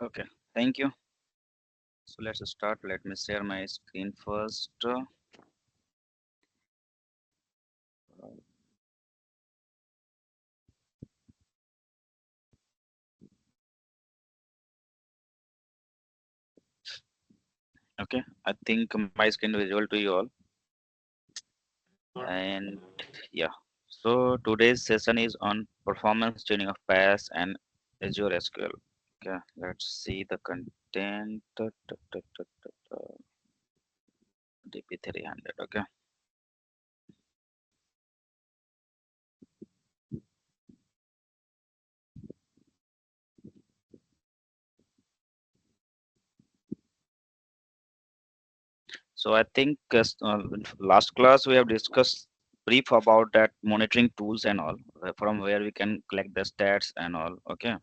Okay, thank you. So let's start. Let me share my screen first. Okay, I think my screen visible to you all. And yeah, so today's session is on performance tuning of PaaS and Azure SQL. Okay, let's see the content. DP300. Okay. So I think last class we have discussed brief about that monitoring tools and all, from where we can collect the stats and all. Okay,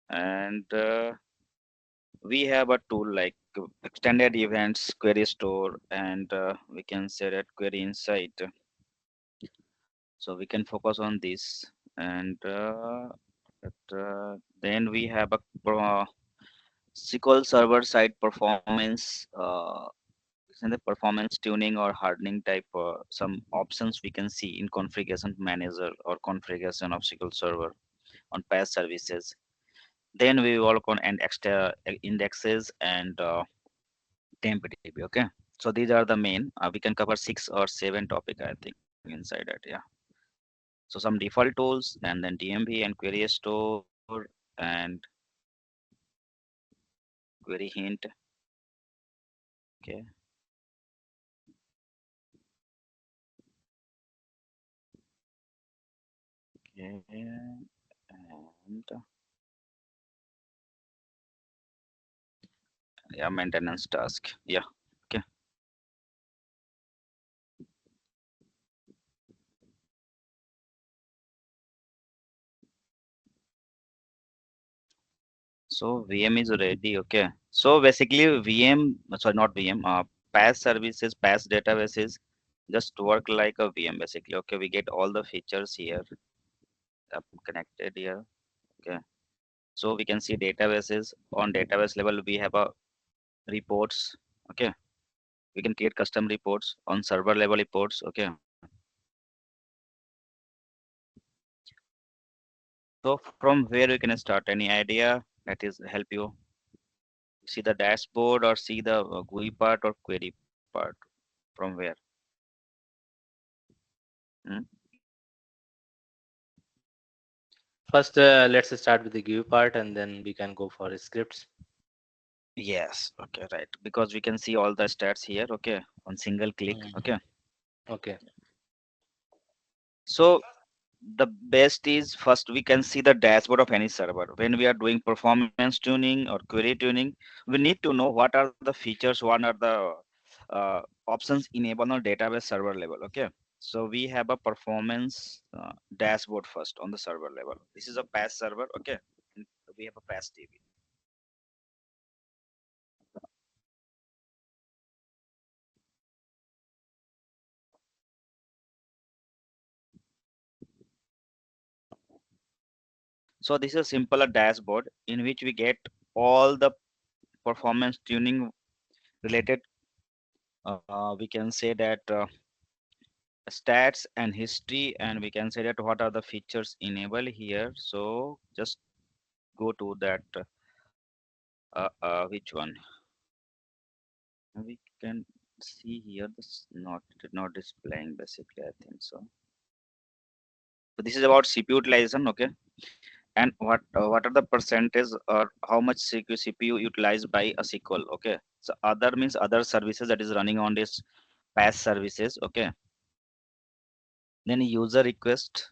and we have a tool like extended events, query store, and we can say that query insight. So we can focus on this, and then we have a SQL server side performance. In the performance tuning or hardening type some options we can see in configuration manager or configuration of SQL server on PaaS services. Then we work on and extra indexes and temp DB. Okay, so these are the main. We can cover 6 or 7 topic I think inside that. Yeah. So some default tools and then DMB and query store and query hint. Okay. Okay. And yeah, maintenance task. Yeah. Okay. So VM is ready. Okay. So basically VM, sorry, not VM, PaaS services, PaaS databases just work like a VM basically. Okay. We get all the features here connected here. Okay. So we can see databases on database level. We have a reports. Okay. We can create custom reports on server level reports. Okay. So from where we can start? Any idea that is help you see the dashboard or see the GUI part or query part from where? Hmm? First, let's start with the give part and then we can go for scripts. Yes, okay, right. Because we can see all the stats here, okay, on single click, Mhm. okay. Okay. So the best is first we can see the dashboard of any server. When we are doing performance tuning or query tuning, we need to know what are the features, what are the options enabled on database server level, okay. So we have a performance dashboard first on the server level. This is a PaaS server, okay. And we have a PaaS DB. So this is a simple dashboard in which we get all the performance tuning related. We can say that stats and history, and we can say that what are the features enabled here. So just go to that. Which one? We can see here. This not displaying basically. I think so. So this is about CPU utilization, okay? And what are the percentage or how much CPU utilized by a SQL, okay? So other means other services that is running on this PaaS services, okay? Then user request.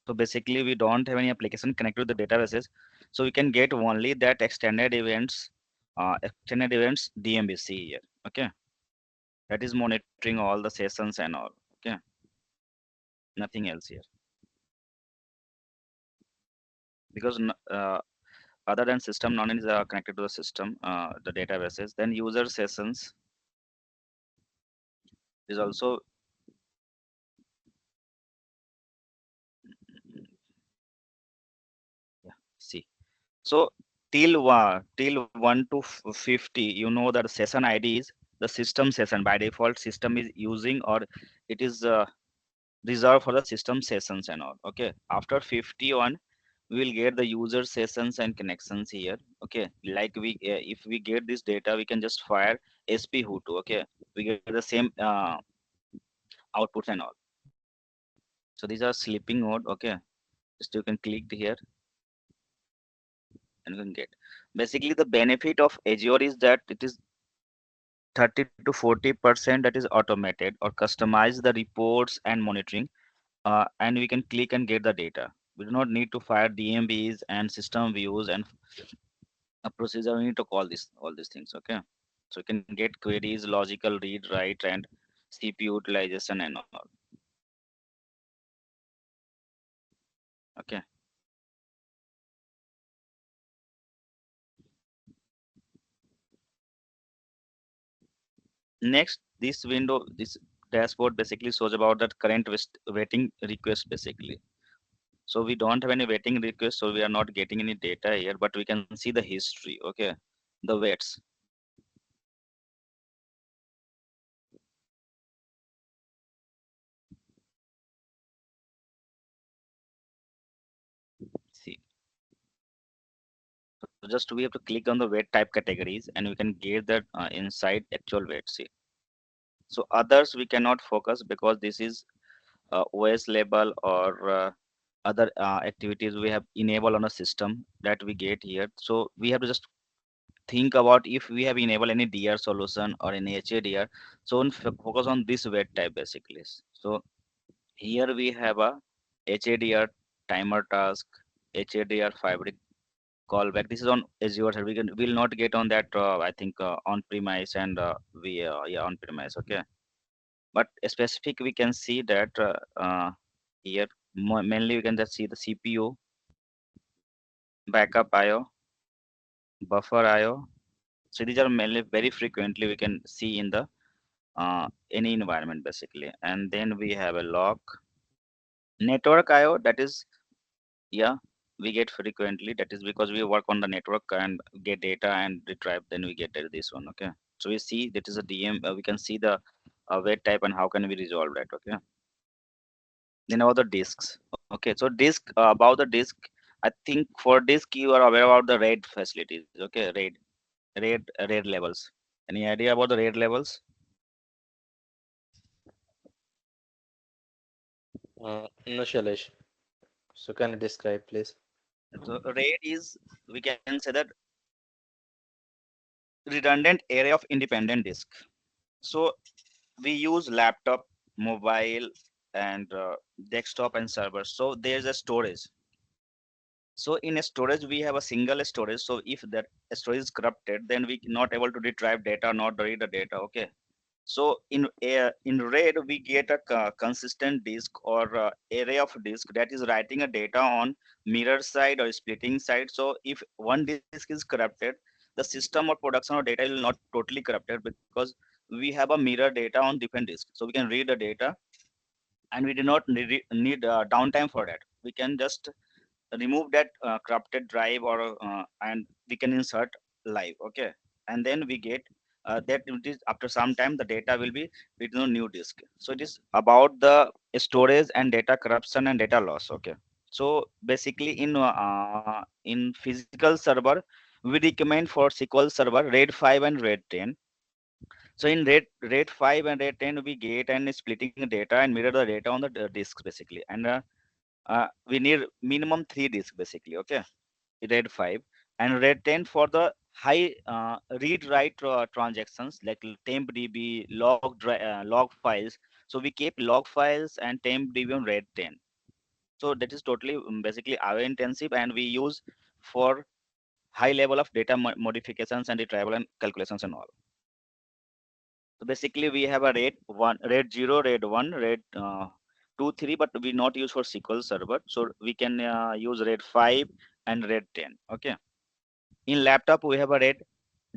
So basically we don't have any application connected to the databases, so we can get only that extended events DMBC here, okay? That is monitoring all the sessions and all, okay? Nothing else here because other than system, none is connected to the system, the databases. Then user sessions is also So till 1 to 50, you know that session ID is the system session. By default, system is using, or it is reserved for the system sessions and all. Okay. After 51, we will get the user sessions and connections here. Okay. Like if we get this data, we can just fire sp who2. Okay. We get the same outputs and all. So these are sleeping mode. Okay. Just you can click here and you can get. Basically, the benefit of Azure is that it is 30 to 40% that is automated or customize the reports and monitoring, and we can click and get the data. We do not need to fire dmbs and system views and a procedure. We need to call this all these things. Okay, so you can get queries, logical read, write, and cpu utilization and all. Okay, next, this window, this dashboard basically shows about that current waiting request basically. So we don't have any waiting request, so we are not getting any data here, but we can see the history. Okay, the waits. See, so just we have to click on the wait type categories, and we can get that inside actual wait. See, so others we cannot focus because this is OS level or other activities we have enabled on a system that we get here. So we have to just think about if we have enabled any DR solution or any HADR. So focus on this wait type basically. So here we have a HADR timer task, HADR fabric callback. This is on Azure. So we will not get on that. I think on premise and we yeah, on premise. Okay, but specific we can see that here mainly we can just see the CPU, backup IO, buffer IO. So these are mainly very frequently we can see in the any environment basically. And then we have a log, network IO. That is, yeah, we get frequently. That is because we work on the network and get data and retrieve. Then we get this one. Okay, so we see that is a DM. We can see the wait type and how can we resolve that. Okay, then about the disks. Okay, so disk, about the disk, I think for disk you are aware about the RAID facilities. Okay, RAID levels. Any idea about the RAID levels? No, Shailesh. So can you describe, please? So RAID is, we can say that, redundant array of independent disk. So we use laptop, mobile, and desktop and server. So there's a storage. So in a storage, we have a single storage. So if that storage is corrupted, then we not able to retrieve data, not read the data. Okay. So in RAID, we get a consistent disk or array of disk that is writing a data on mirror side or splitting side. So if one disk is corrupted, the system or production or data will not totally corrupted because we have a mirror data on different disks. So we can read the data, and we do not need downtime for that. We can just remove that corrupted drive, or and we can insert live. Okay, and then we get that it is after some time the data will be written on new disk. So it is about the storage and data corruption and data loss. Okay, so basically in physical server, we recommend for SQL Server RAID 5 and RAID 10. So in RAID 5 and RAID 10, we get and splitting data and mirror the data on the disks basically. And we need minimum 3 disks basically. Okay, RAID 5 and RAID 10 for the high read write transactions like temp db log files. So we keep log files and temp db on RAID 10. So that is totally basically IO intensive, and we use for high level of data modifications and retrieval and calculations and all. So basically we have a RAID 1, RAID 0, RAID 1, RAID 2, 3, but we not use for SQL Server. So we can use RAID 5 and RAID 10. Okay. In laptop, we have a RAID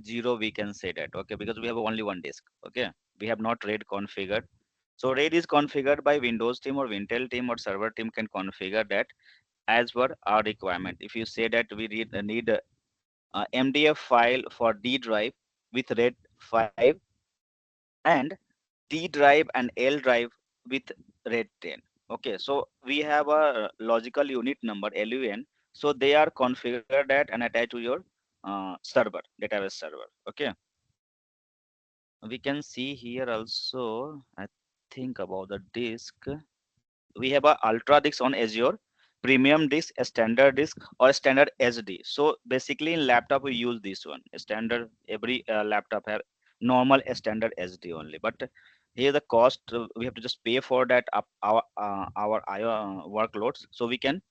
0, we can say that. Okay, because we have only one disk. Okay. We have not RAID configured. So RAID is configured by Windows team or Intel team or server team can configure that. as per our requirement. If you say that we need a MDF file for D drive with RAID 5 and D drive and L drive with RAID 10. Okay, so we have a logical unit number LUN. So they are configured that and attached to your server, database server. Okay, we can see here also, I think about the disk. We have a ultra disk on Azure, premium disk, a standard disk, or a standard SD. So basically in laptop we use this one. A standard, every laptop have normal standard SD only. But here the cost we have to just pay for that up our workloads, so we can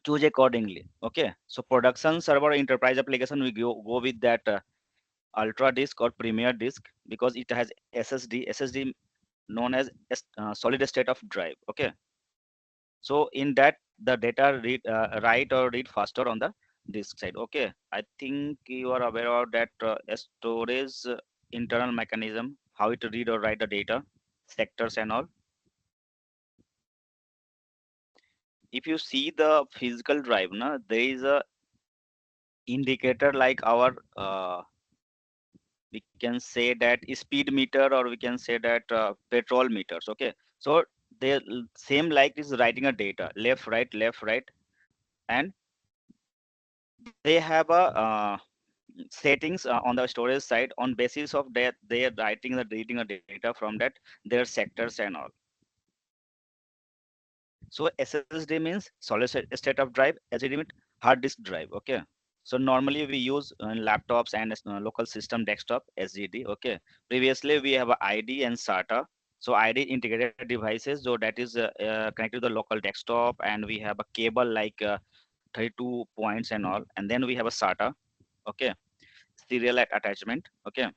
choose accordingly. Okay, so production server enterprise application we go with that ultra disk or premier disk because it has SSD known as solid state of drive. Okay, so in that the data write or read faster on the disk side. Okay, I think you are aware of that storage internal mechanism, how it read or write the data sectors and all. If you see the physical drive, na, there is a indicator like our we can say that speed meter, or we can say that petrol meters. Okay, so they same like is writing a data left right, and they have a settings on the storage side. On basis of that they are writing the reading a data from that their sectors and all. So SSD means solid state of drive, SSD means hard disk drive. Okay, so normally we use laptops and local system desktop SSD. Okay, previously we have a ID and SATA. So ID integrated devices, so that is connected to the local desktop, and we have a cable like 32 points and all, and then we have a SATA. Okay, serial attachment. Okay,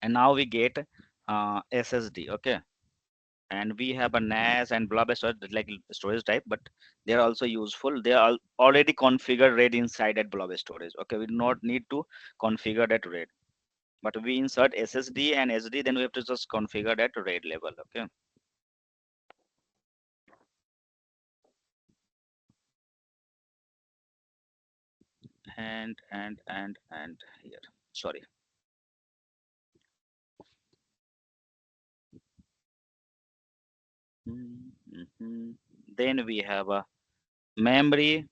and now we get SSD. Okay, and we have a NAS and blah blah storage, like storage type, but they are also useful. They are already configured RAID inside at blob storage. Okay, we do not need to configure that RAID, but we insert SSD and SD, then we have to just configure that RAID level. Okay, and here, sorry. Mhm. Then we have a memory.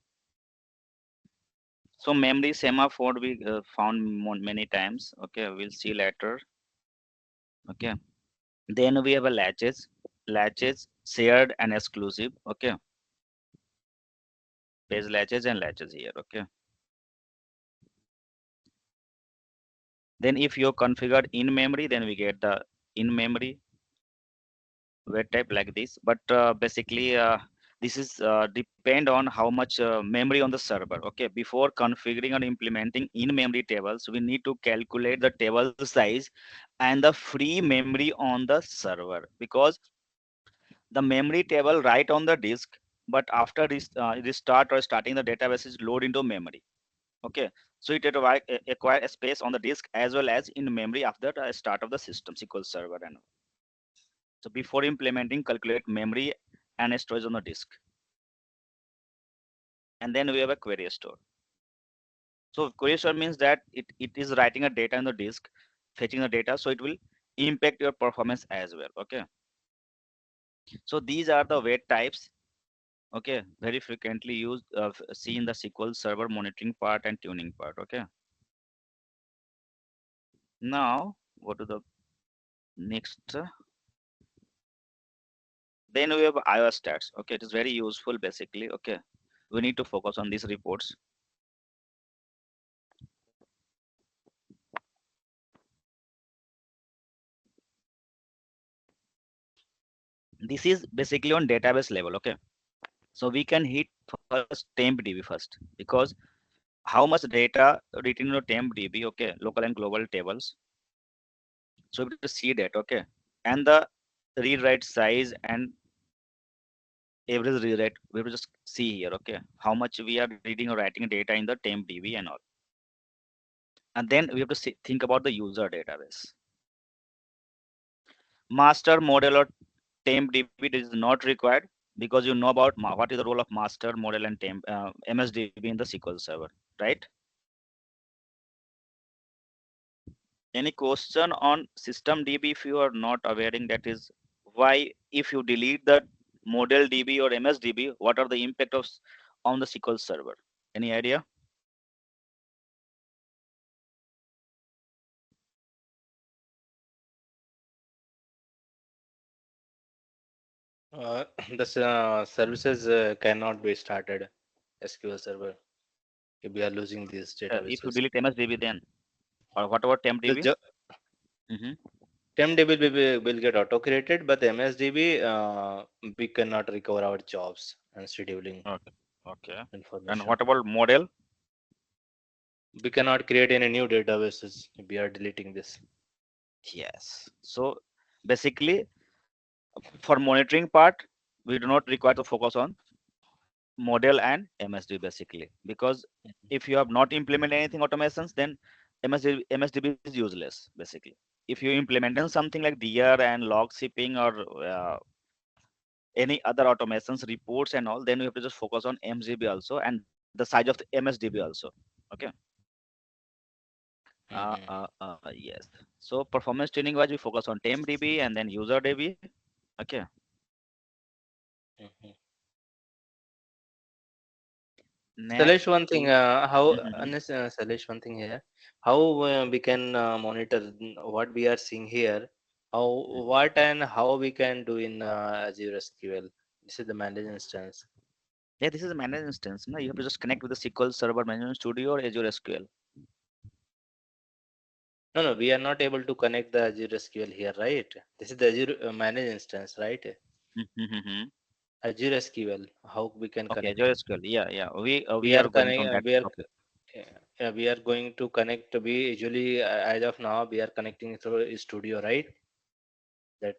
So memory semaphore we found many times. Okay, we'll see later. Okay, then we have a latches shared and exclusive. Okay, page latches here. Okay, then if you configured in memory, then we get the in memory web type like this. But basically this is depend on how much memory on the server. Okay, before configuring or implementing in memory tables, we need to calculate the table size and the free memory on the server, because the memory table right on the disk, but after this restart or starting the database is load into memory. Okay, so it acquire a space on the disk as well as in memory after the start of the system SQL server. And so before implementing, calculate memory and storage on the disk, and then we have a query store. So query store means that it is writing a data on the disk, fetching the data, so it will impact your performance as well. Okay, so these are the wait types. Okay, very frequently used see in the SQL server monitoring part and tuning part. Okay, now go to the next. Then we have iOS stats. Okay, it is very useful basically. Okay, we need to focus on these reports. This is basically on database level. Okay, so we can hit first temp DB first, because how much data written in your temp DB. Okay, local and global tables. So we have to see that. Okay, and the read write size and average read write, we have to just see here. Okay, how much we are reading or writing data in the temp DB and all. And then we have to think about the user database. Master model or temp DB is not required. because you know about what is the role of master, model, and MSDB in the SQL Server, right? Any question on system DB if you are not awareing that is why if you delete the model DB or MSDB, what are the impact of on the SQL Server? Any idea? Uh, the services cannot be started SQL Server if we are losing these If you databases. delete MSDB then, or what about temp The DB? Mm-hmm. TempDB will get auto created, but the MSDB we cannot recover our jobs and scheduling Okay. Okay. And information. what about model? We cannot create any new databases if we are deleting this. Yes. So basically, for monitoring part, we do not require to focus on model and MSDB basically, because if you have not implemented anything automations, then MSDB is useless basically. If you implemented something like DR and log shipping or any other automations, reports and all, then you have to just focus on MSDB also and the size of the MSDB also. Okay. Mhm, Yes. So performance tuning wise, we focus on TempDB and then user DB. Okay. mhm. Next Salesh, one thing, we. Salesh, one thing here, how we can monitor what we are seeing here, how, what and how we can do in Azure SQL. This is the managed instance. Yeah, this is a managed instance. No, you have to just connect with the SQL Server Management Studio or Azure SQL. No, no, we are not able to connect the Azure SQL here, right? This is the Azure managed instance, right? Mm-hmm. Azure SQL, how we can Okay, connect? Azure SQL. Yeah, yeah. We We are are going connect, on that we are, topic. we are going to connect. We usually, as of now, we are connecting through Studio, right? That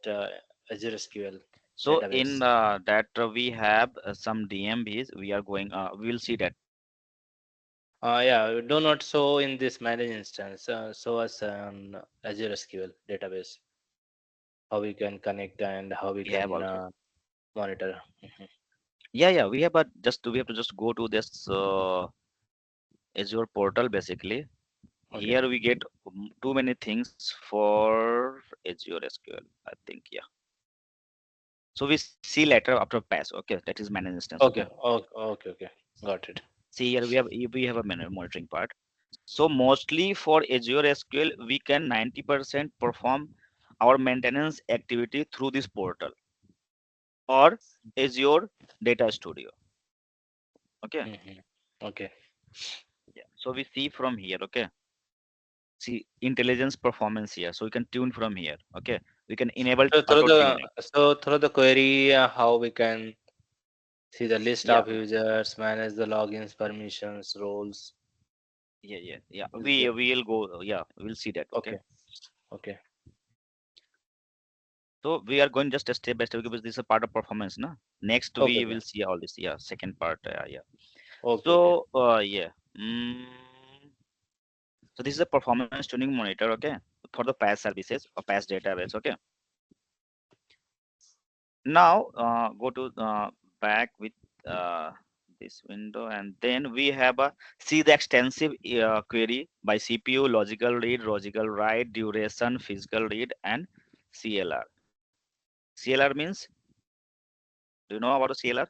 Azure SQL So in database. that we have some DMBs. We are going. We will see that. Yeah, do not show in this managed instance. Show us on Azure SQL database how we can connect and how we We have can also. monitor. Mhm. Yeah, yeah. We have, but just we have to just go to this Azure portal basically. Okay, Here we get too many things for Azure SQL. I think yeah. So we see later after pass. Okay, that is managed instance. Okay. okay, okay, okay, okay. Got it. See here we have a monitoring part. So mostly for Azure SQL, we can 90% perform our maintenance activity through this portal or Azure Data Studio. Okay. Hmm. Okay. Yeah. So we see from here. Okay. See intelligence performance here. So we can tune from here. Okay. We can enable So through auto the tuning. through the query, how we can see the list Yeah. of users, manage the logins, permissions, roles. Yeah. Is We there? will go. Yeah. We'll see that. Okay. Okay, okay, So we are going just a step by step because this is a part of performance. Na? Next okay, we okay, will see all this. Yeah. Second part. Yeah. okay, okay, So yeah. Mm, so this is a performance tuning monitor, okay, for the PaaS services or PaaS database, okay. Now go to back with uh, this window, and then we have a see the extensive query by CPU, logical read, logical write, duration, physical read, and CLR. CLR means, do you know about the CLR?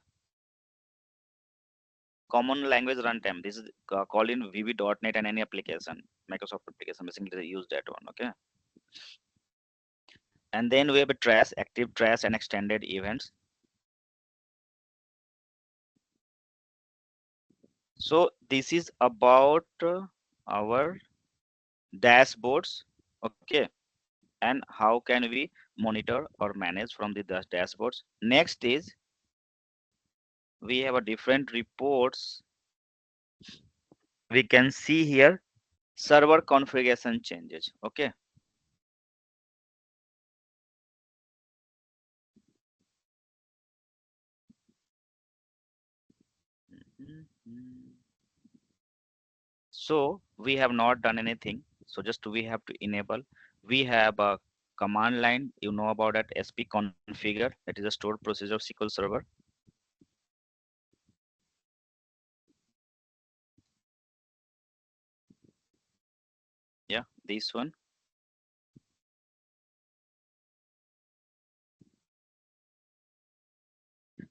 Common language runtime. This is called in VB.NET and any application, Microsoft application. Basically, they use that one, okay. And then we have a trace, active trace, and extended events. So this is about our dashboards, okay, and how can we monitor or manage from the dashboards. Next is we have a different reports. We can see here server configuration changes, okay. Mhm. So we have not done anything. So just we have to enable. We have a command line. You know about that SP configure. That is a stored procedure of SQL Server. this one.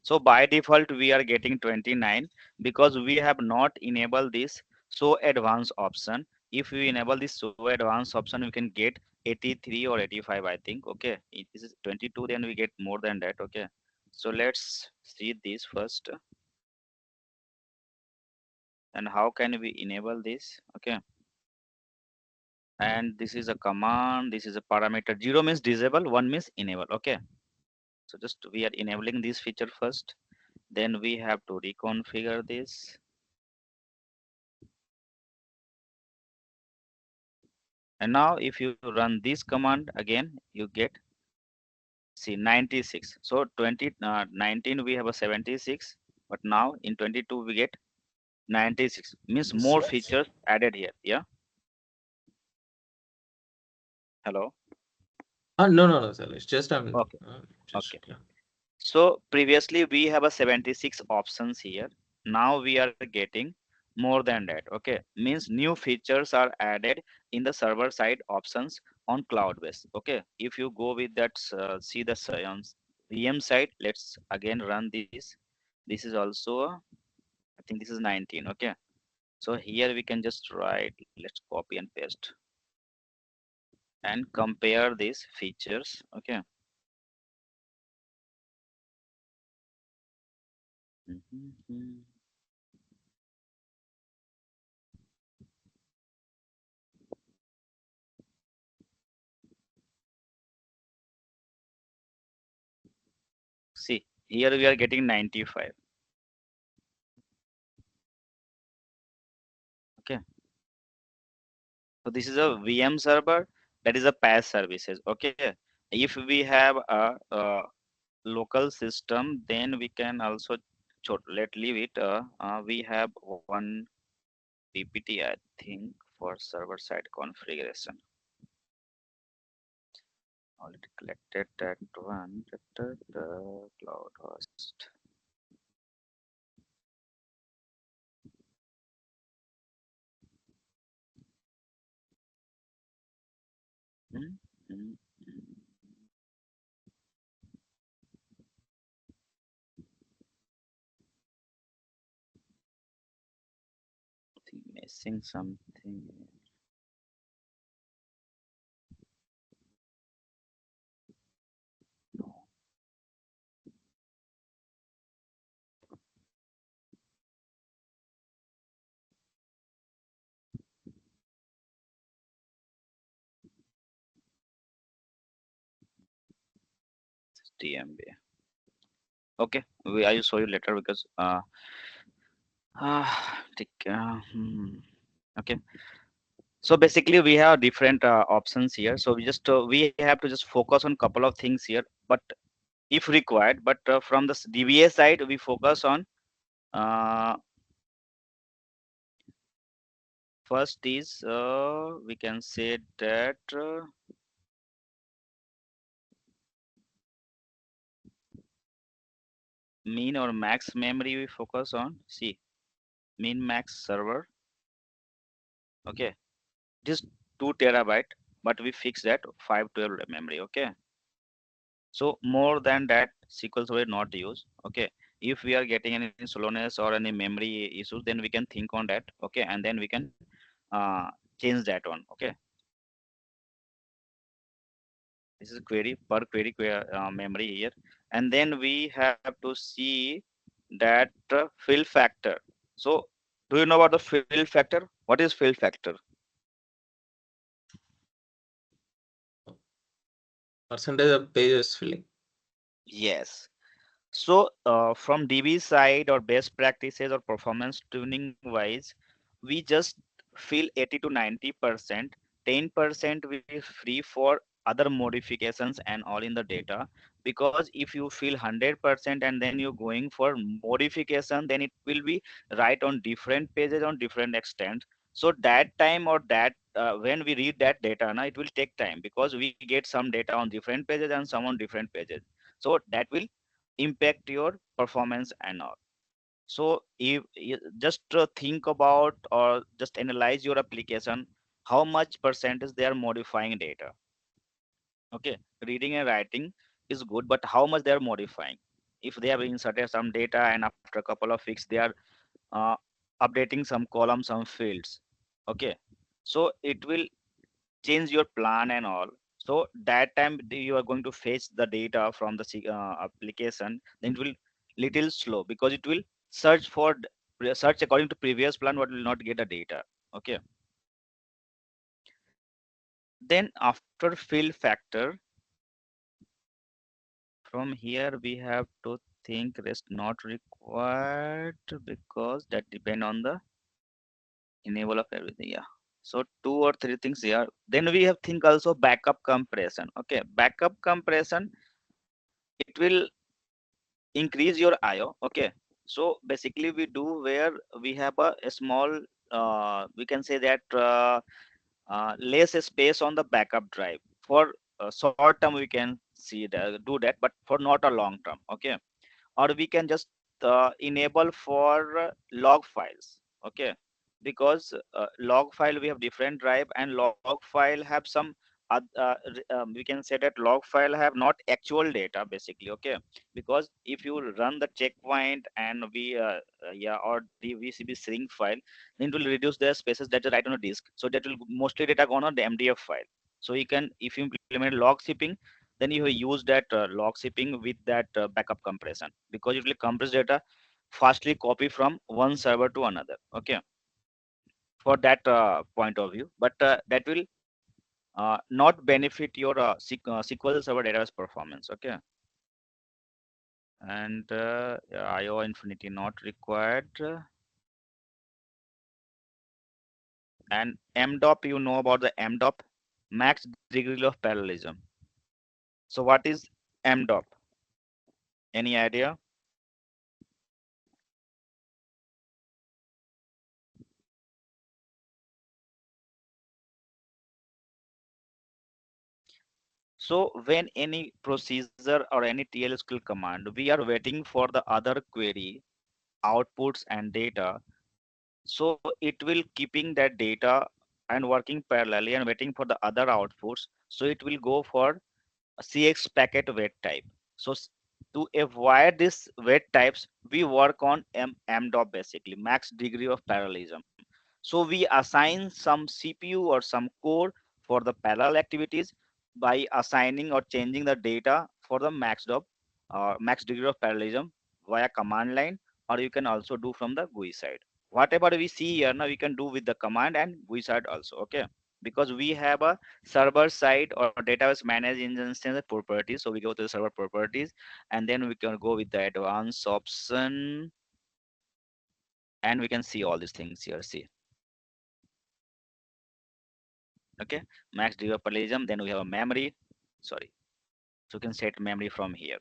So by default, we are getting 29 because we have not enabled this show advanced option. If we enable this show advanced option, we can get 83 or 85, I think. Okay, if this is 22, then we get more than that. Okay, so let's see this first. And how can we enable this? Okay, and this is a command. This is a parameter. 0 means disable, 1 means enable. Okay, so just we are enabling this feature first. Then we have to reconfigure this. And now if you run this command again, you get, see, 96. So 19 we have a 76, but now in 22 we get 96. Means more features added here. Yeah. Hello. No, no, no, sir. It's just Okay. just Okay. yeah. So previously we have a 76 options here. Now we are getting more than that. Okay. Means new features are added in the server side options on cloud base. Okay. If you go with that, see the VM side, let's again run this. This is also, I think this is 19. Okay. So here we can just write, let's copy and paste and compare these features. Okay. Mhm. See, here we are getting 95. Okay. So this is a VM server, that is a PaaS services. Okay. If we have a local system, then we can also let leave it. We have one PPT, I think, for server side configuration. Already collected that one. Cloud host. Hmm, hmm, hmm. Think missing something. No, it's DMB. Okay, I will show you later because okay. So basically we have different options here. So we have to just focus on couple of things here, but if required, but from the DBA side, we focus on uh, first is we can say that mean or max memory we focus on. See, min max server. Okay, just 2 TB, but we fix that 512 memory. Okay, so more than that SQL Server not use. Okay, if we are getting any slowness or any memory issues, then we can think on that. Okay, and then we can change that one. Okay, this is query per query memory here, and then we have to see that fill factor. So do you know about the fill factor? What is fill factor? Percentage of pages filling. Yes. So from DB side or best practices or performance tuning wise, we just fill 80 to 90%. 10% will be free for other modifications and all in the data. Because if you fill 100% and then you're going for modification, then it will be right on different pages on different extent. So that time or that when we read that data, now it will take time because we get some data on different pages and some on different pages. So that will impact your performance and all. So if you just think about or just analyze your application, how much percentage they are modifying data. Okay, reading and writing is good, but how much they are modifying? If they have inserted some data and after a couple of weeks they are uh, updating some columns, some fields. Okay, so it will change your plan and all. So that time you are going to fetch the data from the application, then it will little slow because it will search for search according to previous plan, but will not get the data. Okay, then after fill factor, from here we have to think rest not required because that depend on the enable of everything. Yeah, so two or three things here. Then we have think also backup compression. Okay, backup compression, it will increase your IO. Okay, so basically we do where we have a small we can say that less space on the backup drive. For short term we can see that, do that, but for not a long term. Okay, or we can just enable for log files. Okay, because log file we have different drive, and log file have some we can say that log file have not actual data basically. Okay, because if you run the checkpoint and we yeah, or the vcb shrink file, then it will reduce the spaces that you write on a disk, so that will mostly data gone on the mdf file. So you can, if you implement log shipping, then you use that log shipping with that backup compression, because it will compress data fastly copy from one server to another. Okay, for that point of view, but that will not benefit your sql server database performance. Okay, and yeah, io infinity not required. And mdop, you know about the mdop, max degree of parallelism. So what is mdop? Any idea? So when any procedure or any TLSQL command, we are waiting for the other query outputs and data. So it will keeping that data and working parallelly and waiting for the other outputs. So it will go for a CX packet wait type. So to avoid this wait types, we work on MDOP basically, max degree of parallelism. So we assign some CPU or some core for the parallel activities by assigning or changing the data for the max degree of parallelism via command line, or you can also do from the GUI side. Whatever we see here now, we can do with the command and GUI side also. Okay, because we have a server side or database managed instance properties. So we go to the server properties, and then we can go with the advanced option, and we can see all these things here. See, okay, max degree of parallelism, then we have a memory, sorry, so you can set memory from here.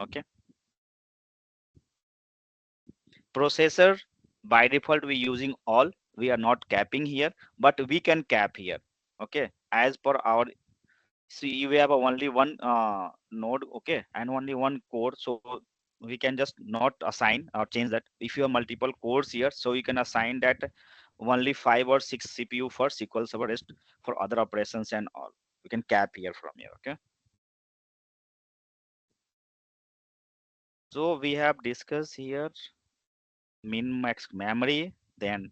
Okay, processor, by default we using all, we are not capping here, but we can cap here. Okay, as per our, see, we have only one node. Okay, and only one core, so we can just not assign or change that. If you have multiple cores here, so you can assign that only 5 or 6 CPU for SQL Server, rest for other operations and all. We can cap here from here. Okay, so we have discussed here min max memory, then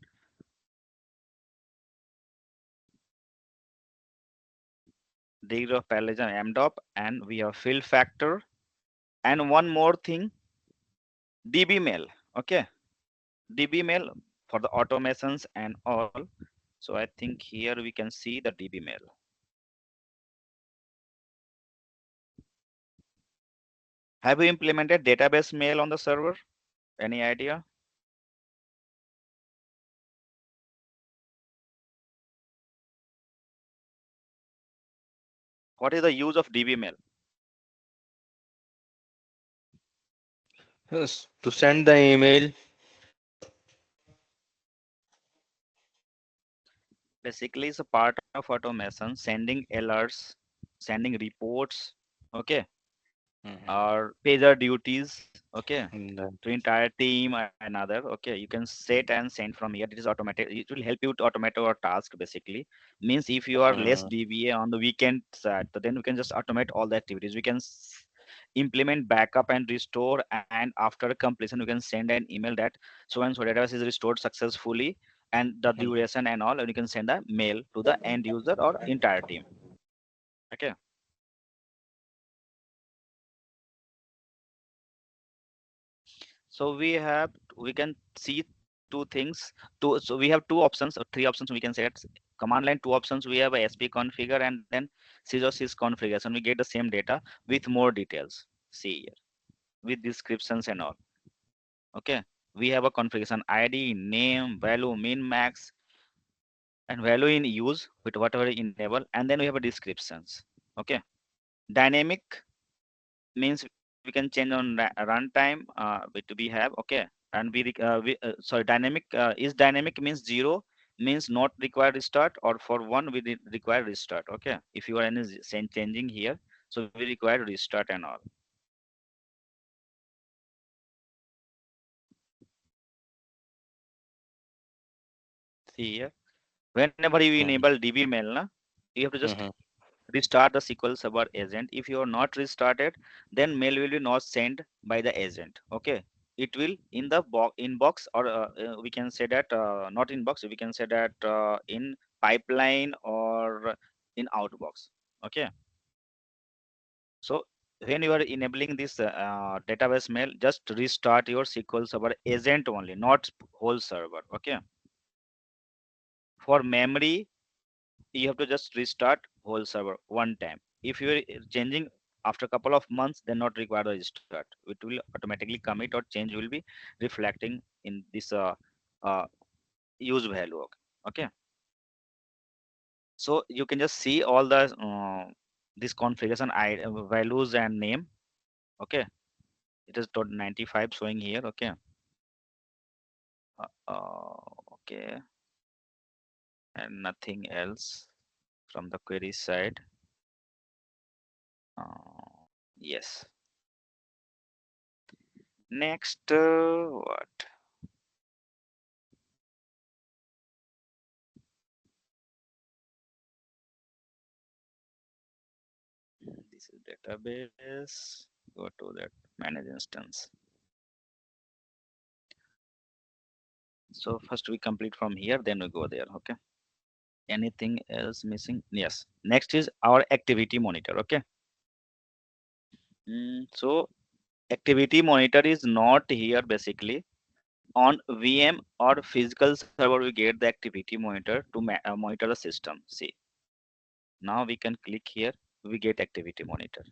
degree of parallelism mdop, and we have fill factor, and one more thing, dbmail. Okay, dbmail for the automations and all. So I think here we can see the dbmail. Have you implemented database mail on the server? Any idea? What is the use of dbmail? Yes, to send the email. Basically it's a part of automation, sending alerts, sending reports. Okay, Mm-hmm. or pager duties, okay, Right. to entire team or another. Okay, you can set and send from here. It is automatic. It will help you to automate your task basically. Means if you are less Mm, DBA on the weekend side, then we can just automate all the activities. We can implement backup and restore, and after completion we can send an email that so and so database is restored successfully and the mm, duration and all, and you can send a mail to the end user or entire team. Okay. So we can see two things. So we have two options or three options we can say it. Command line two options. We have a SP configure and then sys configuration. We get the same data with more details. See here with descriptions and all. Okay. We have a configuration ID, name, value, min, max, and value in use with whatever enable, and then we have a descriptions. Okay. Dynamic means we can change on runtime to be have. Okay, and sorry, dynamic is dynamic means zero means not require restart, or for one we require restart. Okay, if you are any changing here, so we require restart and all. See here, whenever you enable mm, dbmail na, you have to just mhm. restart the SQL Server agent. If you are not restarted, then mail will be not sent by the agent. Okay, it will in the inbox, or we can say that not inbox. We can say that in pipeline or in outbox. Okay, so when you are enabling this database mail, just restart your SQL Server agent only, not whole server. Okay, for memory you have to just restart whole server one time. If you're changing after a couple of months, then not required a restart. It will automatically commit or change will be reflecting in this uh, use value. Okay, so you can just see all the this configuration values and name. Okay, it is 95 showing here. Okay, okay, and nothing else from the query side. Yes. Next, what? This is database. Go to that manage instance. So first we complete from here, then we go there. Okay. Anything else missing? Yes. Next is our activity monitor. Okay. So activity monitor is not here basically. On VM or physical server, we get the activity monitor to monitor the system. See, now we can click here. We get activity monitor.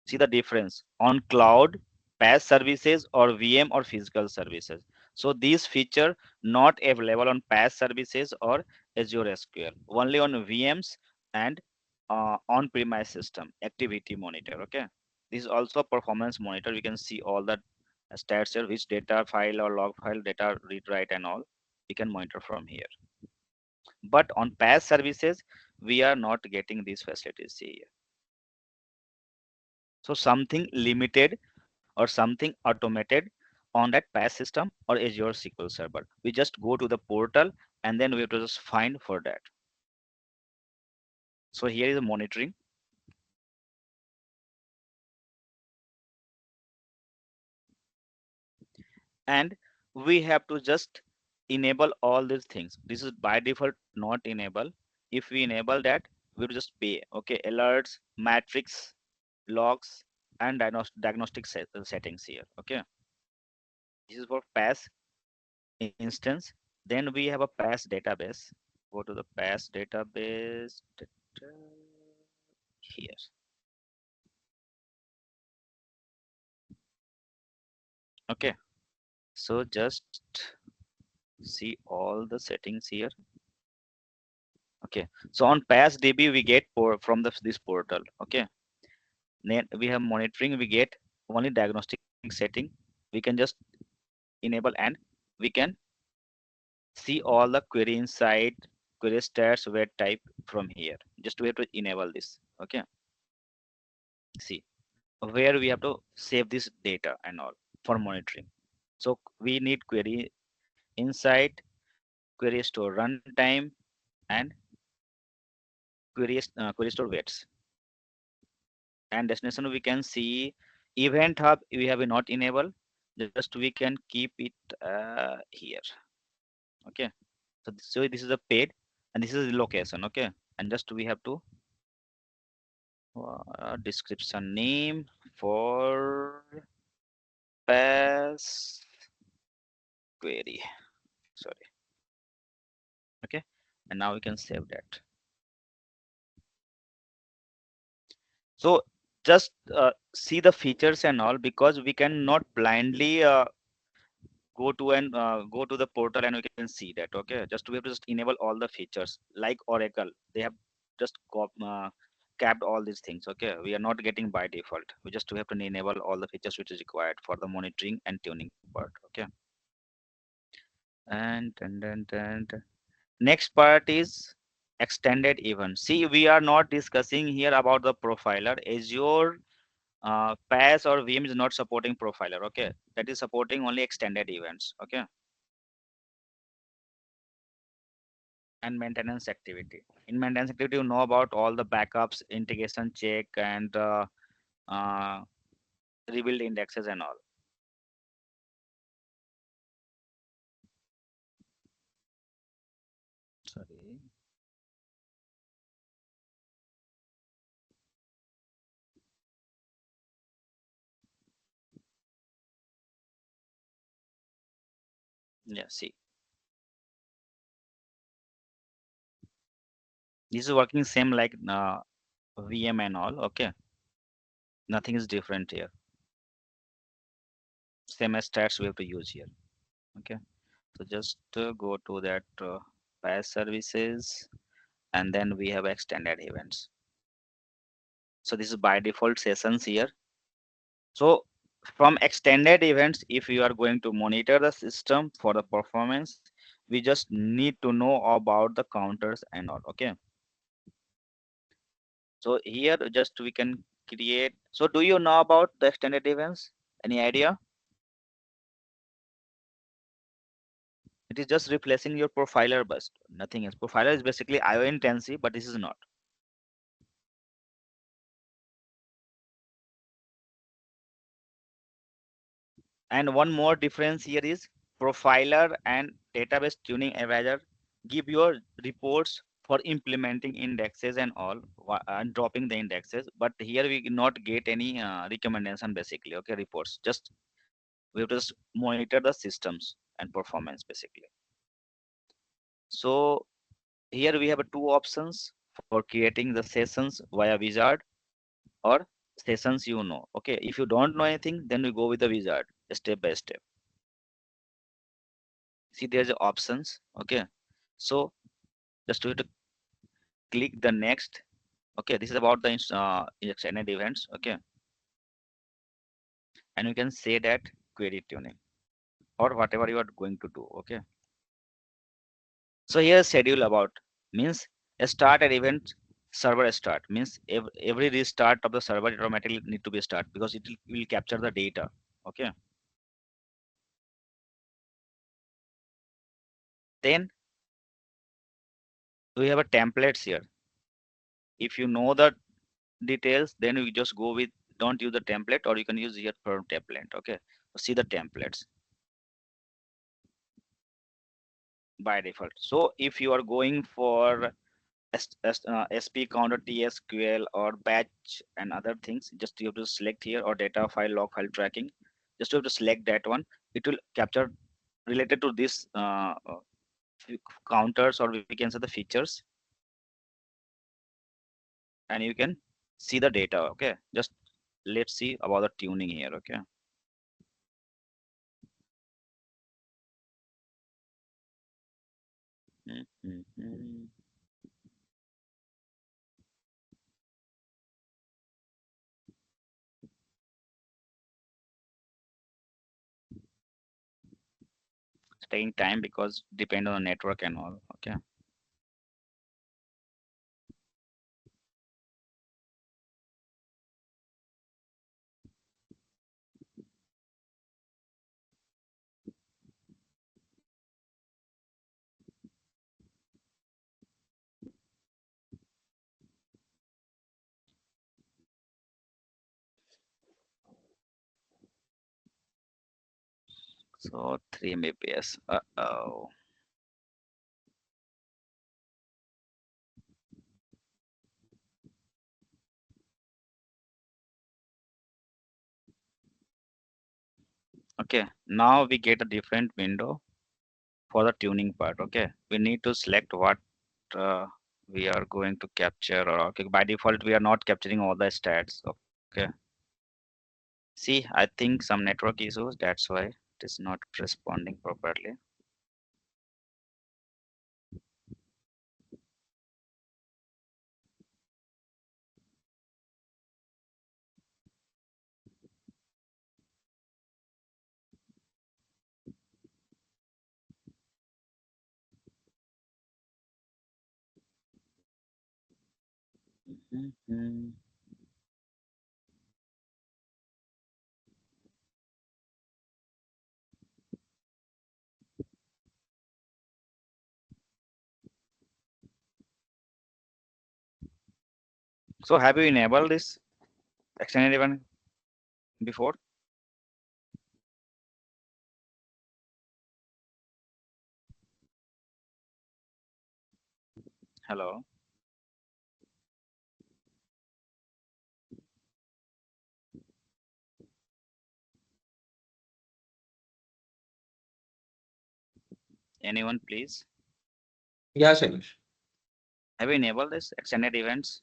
See the difference on cloud, PaaS services, or VM or physical services. So these feature not available on PaaS services or Azure SQL, only on VMs and on-premise system. Activity monitor. Okay, this is also performance monitor. We can see all the stats here, which data file or log file data read write and all. We can monitor from here. But on PaaS services, we are not getting these facilities. See here. So something limited or something automated on that PaaS system or Azure SQL Server. We just go to the portal and then we have to just find for that. So here is a monitoring, and we have to just enable all these things. This is by default not enable. If we enable that, we will just pay. Okay, alerts, matrix, logs, and diagnostic settings here. Okay, this is for PaaS instance. Then we have a PaaS database. Go to the PaaS database. Here. Okay, so just see all the settings here. Okay, so on PaaS DB we get from this portal. Okay, then we have monitoring. We get only diagnostic setting. We can just enable and we can see all the query inside, query stats, web type from here. Just we have to enable this. Okay, see. where we have to save this data and all for monitoring. So we need query insight, query store runtime, and query store waits. And destination we can see event hub we have not enabled. Just we can keep it here. Okay. So this is a paid and this is the location. Okay. And just we have to description name for pass query. Sorry. Okay. And now we can save that. So just see the features and all, because we cannot blindly go to the portal and we can see that. Okay, just we have to just enable all the features like Oracle. They have just capped all these things. Okay, we are not getting by default. We have to enable all the features which is required for the monitoring and tuning part. Okay, and next part is extended events. See, we are not discussing here about the profiler. Azure PaaS or VM is not supporting profiler. Okay, that is supporting only extended events. Okay, and maintenance activity. In maintenance activity, you know about all the backups, integration check, and uh, rebuild indexes and all. Sorry. Yeah, see, this is working same like VM and all. Okay, nothing is different here. Same as stats we have to use here. Okay, so just go to that PaaS services, and then we have extended events. So this is by default sessions here. So from extended events, if you are going to monitor the system for the performance, we just need to know about the counters and all. Okay. So here just we can create. So do you know about the extended events? Any idea? It is just replacing your profiler bus. Nothing else. Profiler is basically IO intensive, but this is not. And one more difference here is profiler and database tuning advisor give your reports for implementing indexes and all and dropping the indexes. But here we not get any recommendation basically. Okay, reports. Just we have to just monitor the systems and performance basically. So here we have two options for creating the sessions via wizard or sessions you know. Okay, if you don't know anything, then we go with the wizard step by step. See, there's the options. Okay, so just we have to click the next. Okay, this is about the extended events. Okay, and you can say that query tuning or whatever you are going to do. Okay, so here schedule about means a start at event server start means every restart of the server automatically need to be start because it will capture the data. Okay, then we have a templates here. If you know the details, then we just go with don't use the template or you can use here for template. Okay, see the templates by default. So if you are going for SP counter TSQL or batch and other things, just you have to select here or data file log file tracking. Just you have to select that one. It will capture related to this counters or we can say the features, and you can see the data. Okay, just let's see about the tuning here. Okay. Mhm. Staying time because depend on the network and all. Okay. So 3 Mbps. Uh-oh. Okay, now we get a different window for the tuning part. Okay, we need to select what uh, we are going to capture. Or okay, by default we are not capturing all the stats. Okay, see, I think some network issues. That's why it is not responding properly. Mhm. So have you enabled this extended event before? Hello, anyone, please? Yeah, Shailesh. Have you enabled this extended events?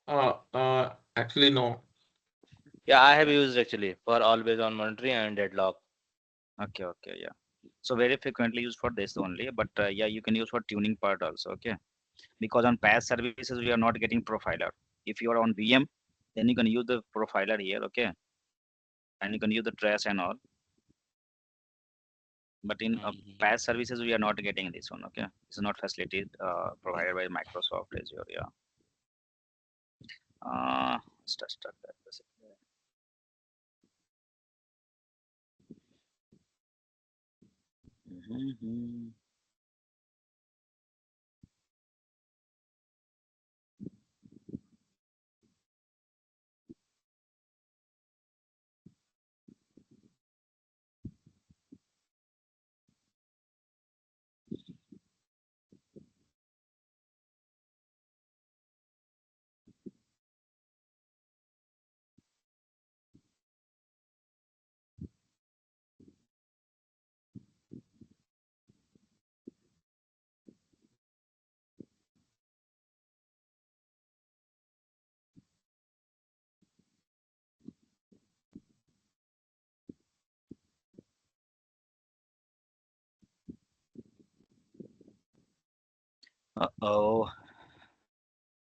Actually, no. Yeah, I have Okay, used actually for always on monitoring and deadlock. okay, yeah. So very frequently used for this only, but yeah, you can use for tuning part also. Okay, because on PaaS services we are not getting profiler. If you are on VM, then you can use the profiler here. Okay, and you can use the trace and all. But in Mhm. PaaS services we are not getting this one. Okay, it's not facility provided by Microsoft Azure. Yeah. Stuck that basically. Mhm. Uh-oh,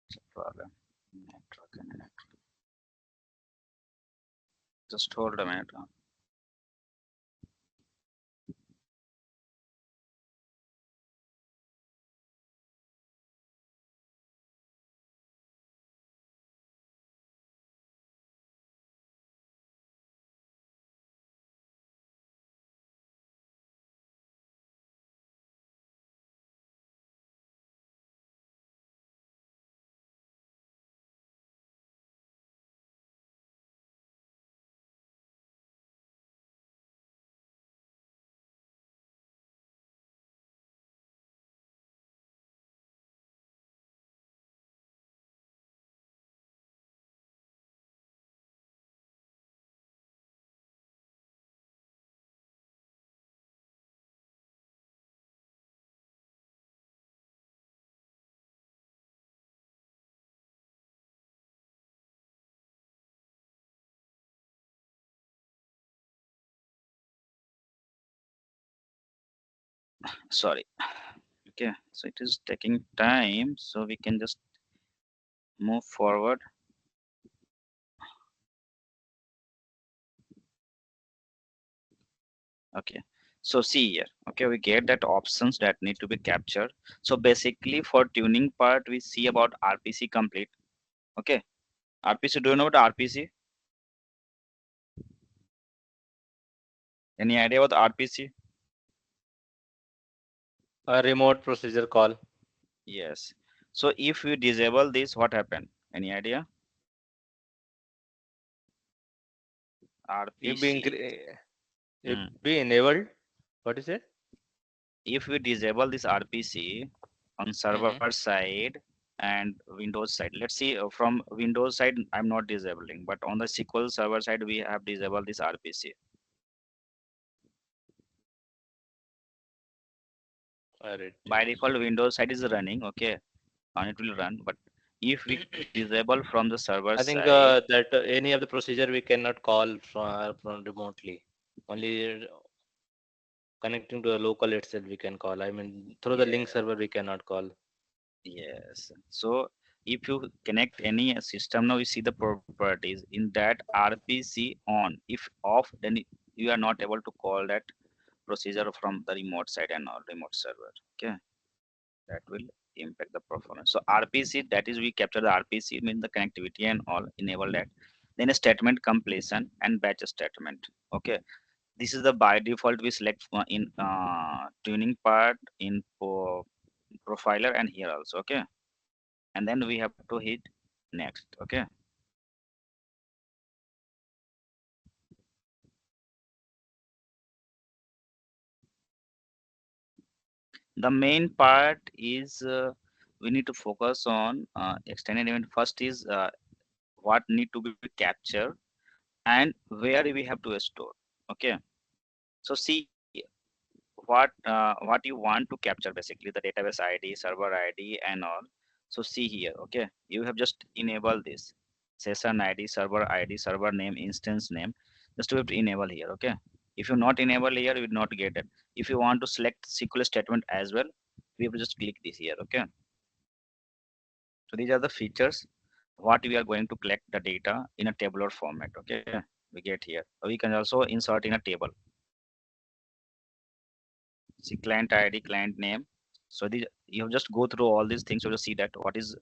it's a problem. Network and network. Just hold a minute. Sorry. Okay, so it is taking time, so we can just move forward. Okay, so see here. Okay, we get that options that need to be captured. So basically, for tuning part, we see about RPC complete. Okay, RPC. Do you know what RPC? Any idea about RPC? A remote procedure call. Yes. So if you disable this, what happen? Any idea? You being RPC. If Mm. we enabled, what is it? If we disable this RPC on server Mm-hmm. side and Windows side, let's see, from Windows side I'm not disabling, but on the SQL server side we have disabled this RPC. By default Windows side is running, okay, and it will run. But if we disable from the server I think side, that any of the procedure we cannot call from remotely. Only connecting to a local itself we can call. I mean, through the link yeah, server we cannot call. yes. So if you connect any system now, you see the properties in that RPC on. If off, then you are not able to call that procedure from the remote side and all remote server. Okay, that will impact the performance. So RPC, that is we capture the RPC mean the connectivity and all, enable that. Then a statement completion and batch statement. Okay, this is the by default we select in tuning part in profiler and here also. Okay, and then we have to hit next. Okay, the main part is we need to focus on extended event. First is what need to be captured and where we have to store. Okay, so see what you want to capture, basically the database ID, server ID and all. So see here, okay, you have just enable this session ID, server ID, server name, instance name. Just we have to enable here. Okay, if you not enable here you will not get it. If you want to select SQL statement as well, we have to just click this here. Okay, so these are the features what we are going to collect the data in a tabular format. Okay, we get here. We can also insert in a table. See client ID, client name. So you have just go through all these things. You will see that what is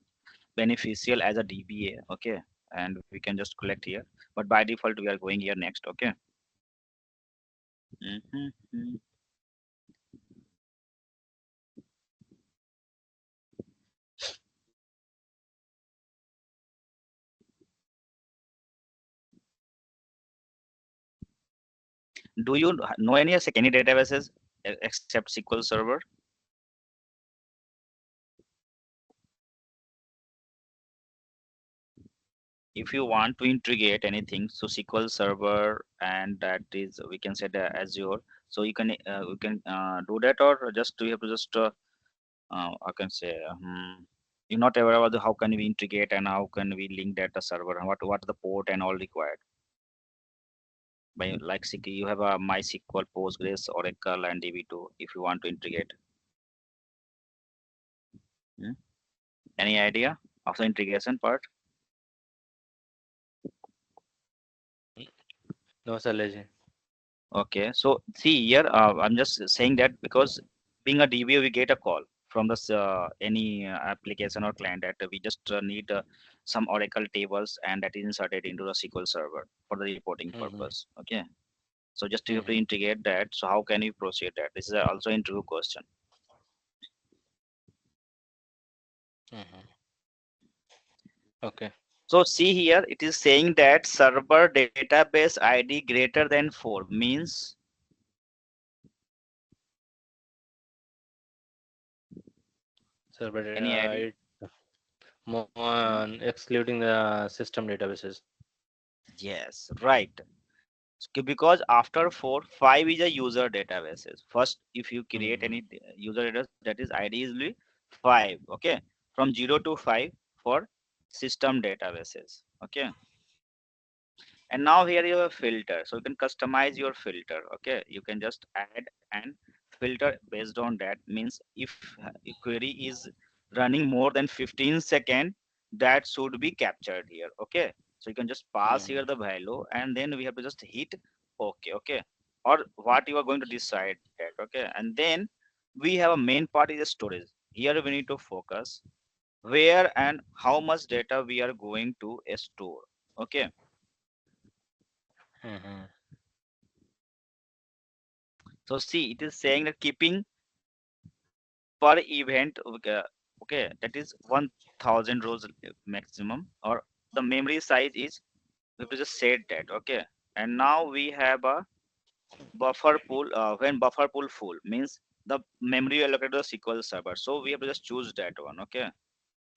beneficial as a DBA. Okay, and we can just collect here. But by default, we are going here next. Okay. Mhm. Do you know any databases except SQL Server? If you want to integrate anything, so SQL Server and that is we can say the Azure. So you can do that, or just we have to just I can say you're not aware about how can we integrate and how can we link data server and what the port and all required by like you have a MySQL, Postgres, Oracle, and DB2 if you want to integrate. Hmm? Any idea of the integration part? No, Saleji. Okay, so see here, I'm just saying that because being a DBA, we get a call from this any application or client that we just need some Oracle tables and that is inserted into the SQL Server for the reporting Mm-hmm. purpose. Okay, so just you have to Mm-hmm. integrate that. So how can you proceed that? This is also interview question. Mm-hmm. Okay. So see here, it is saying that server database ID greater than 4 means So, but any idea? it more Hmm? excluding the system databases. Yes, right. Because after 4, 5 is a user databases. First, if you create Mm-hmm. any user database, that is ID is only 5. Okay, from 0 to 5 for system databases. Okay, and now here you have a filter, so you can customize your filter. Okay, you can just add and filter based on that. Means if a query is running more than 15 seconds, that should be captured here. Okay, so you can just pass here Mm-hmm. the value and then we have to just hit okay. Okay, or what you are going to decide that. Okay, and then we have a main part is storage. Here we need to focus where and how much data we are going to store. Okay, Mm-hmm. so see, it is saying that keeping per event, okay, that is 1000 rows maximum, or the memory size is we have to just set that. Okay, and now we have a buffer pool. When buffer pool full means the memory allocated to the SQL server. So we have to just choose that one. Okay.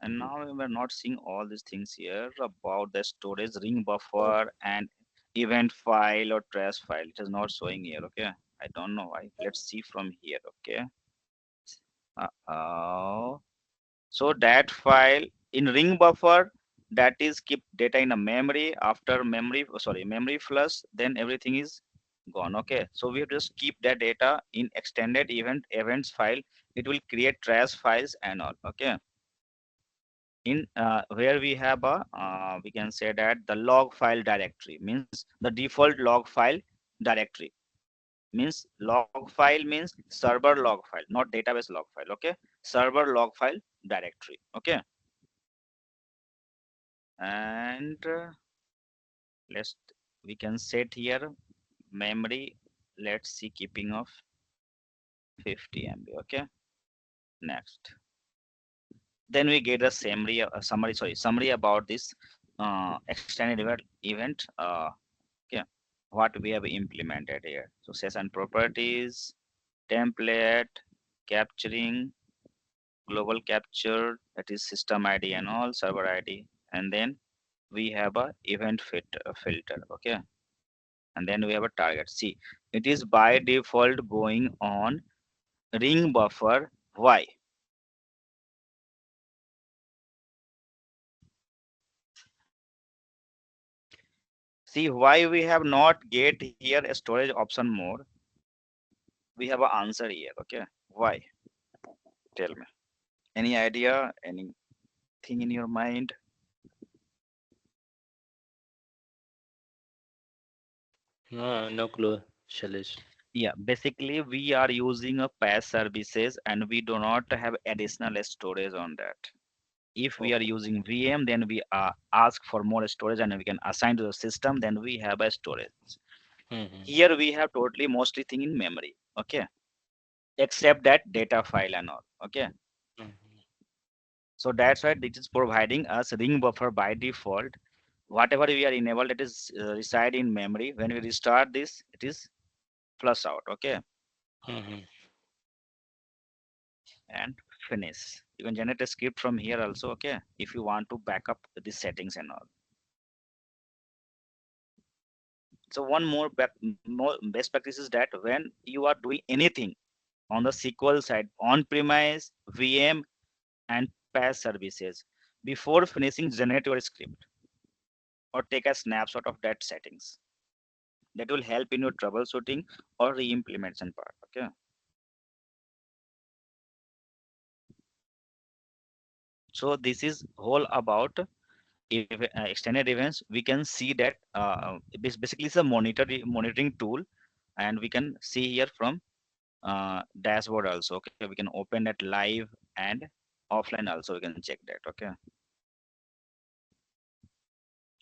And now we're not seeing all these things here about the storage ring buffer and event file or trace file. It is not showing here. Okay. I don't know why. Let's see from here. Okay. Uh, so that file in ring buffer, that is keep data in a memory. After memory, sorry, memory flush, then everything is gone. Okay. So we have to just keep that data in extended events file. It will create trace files and all. Okay. In where we have a we can say that the log file directory means the default log file directory means log file means server log file, not database log file. Okay. Server log file directory. Okay. And let's we can set here memory, let's see, keeping of 50 MB. Okay. Next, then we get a summary about this extended event okay, what we have implemented here. So session properties, template, capturing, global capture, that is system ID and all, server ID, and then we have a filter. Okay. And then we have a target. See, it is by default going on ring buffer. Why? See, why we have not get here a storage option more? We have an answer here. Okay. Why? Tell me. Any idea? Anything in your mind? No clue, Shailesh. Yeah, basically we are using a PaaS services and we do not have additional storage on that. If we are Okay. using VM, then we ask for more storage and we can assign to the system, then we have a storage. Mm-hmm. Here we have totally mostly thing in memory. Okay. Except that data file and all. Okay. Mm-hmm. So that's why this is providing us ring buffer by default. Whatever we are enabled, it is reside in memory. When we restart this, it is flush out. Okay. Mm-hmm. And finish. You can generate a script from here also. Okay. If you want to back up the settings and all. So one more best practice is that when you are doing anything on the SQL side, on-premise, VM, and PaaS services, before finishing, generate your script or take a snapshot of that settings. That will help in your troubleshooting or re-implementation part. Okay. So this is whole about extended events. We can see that basically it's a monitoring tool, and we can see here from dashboard also. Okay, we can open that live and offline also. We can check that. Okay,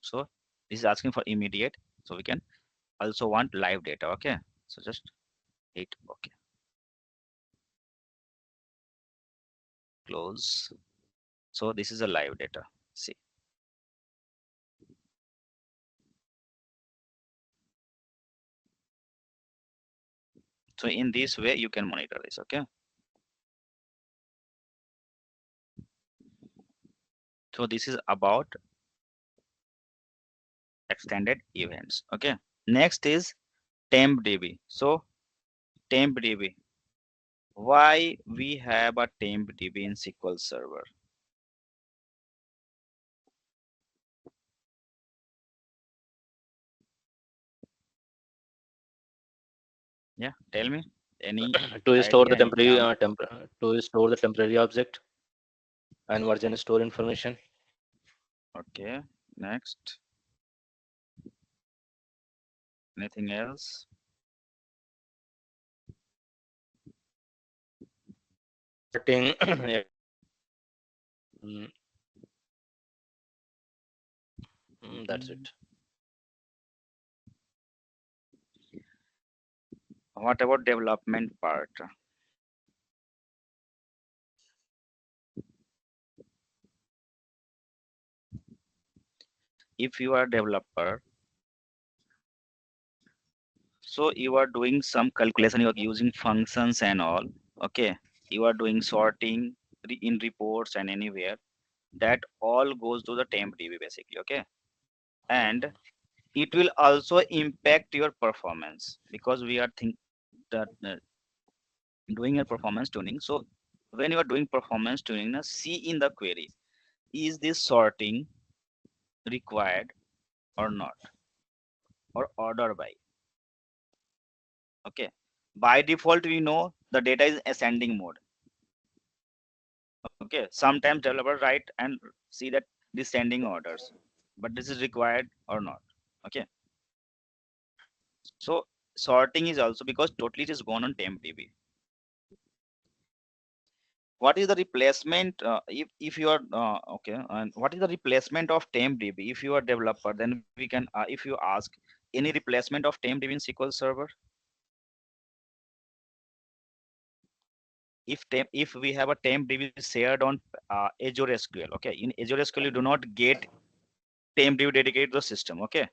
so this is asking for immediate, so we can also want live data. Okay, so just hit okay, close. So this is a live data. See, so in this way you can monitor this. Okay, so this is about extended events. Okay, next is tempdb. So tempdb, why we have a tempdb in SQL server? Yeah, tell me. Any To store idea, the any temporary example? to store the temporary object and version store information. Okay, next. Anything else? Starting. Yeah. Mm, that's Mhm. it. What about development part? If you are a developer, So you are doing some calculation, you are using functions and all. Okay. You are doing sorting in reports and anywhere. That all goes to the temp DB basically. Okay. And it will also impact your performance because we are think that doing a performance tuning. So when you are doing performance tuning, now see in the query, is this sorting required or not, or order by? Okay. By default, we know the data is ascending mode. Okay. Sometimes developer write and see that descending orders, but this is required or not. Okay. So sorting is also because totally it is gone on TempDB. What is the replacement if you are okay, and what is the replacement of TempDB? If you are developer, then we can if you ask any replacement of TempDB in SQL Server, if we have a TempDB shared on Azure SQL, okay, in Azure SQL you do not get TempDB dedicated to the system. Okay,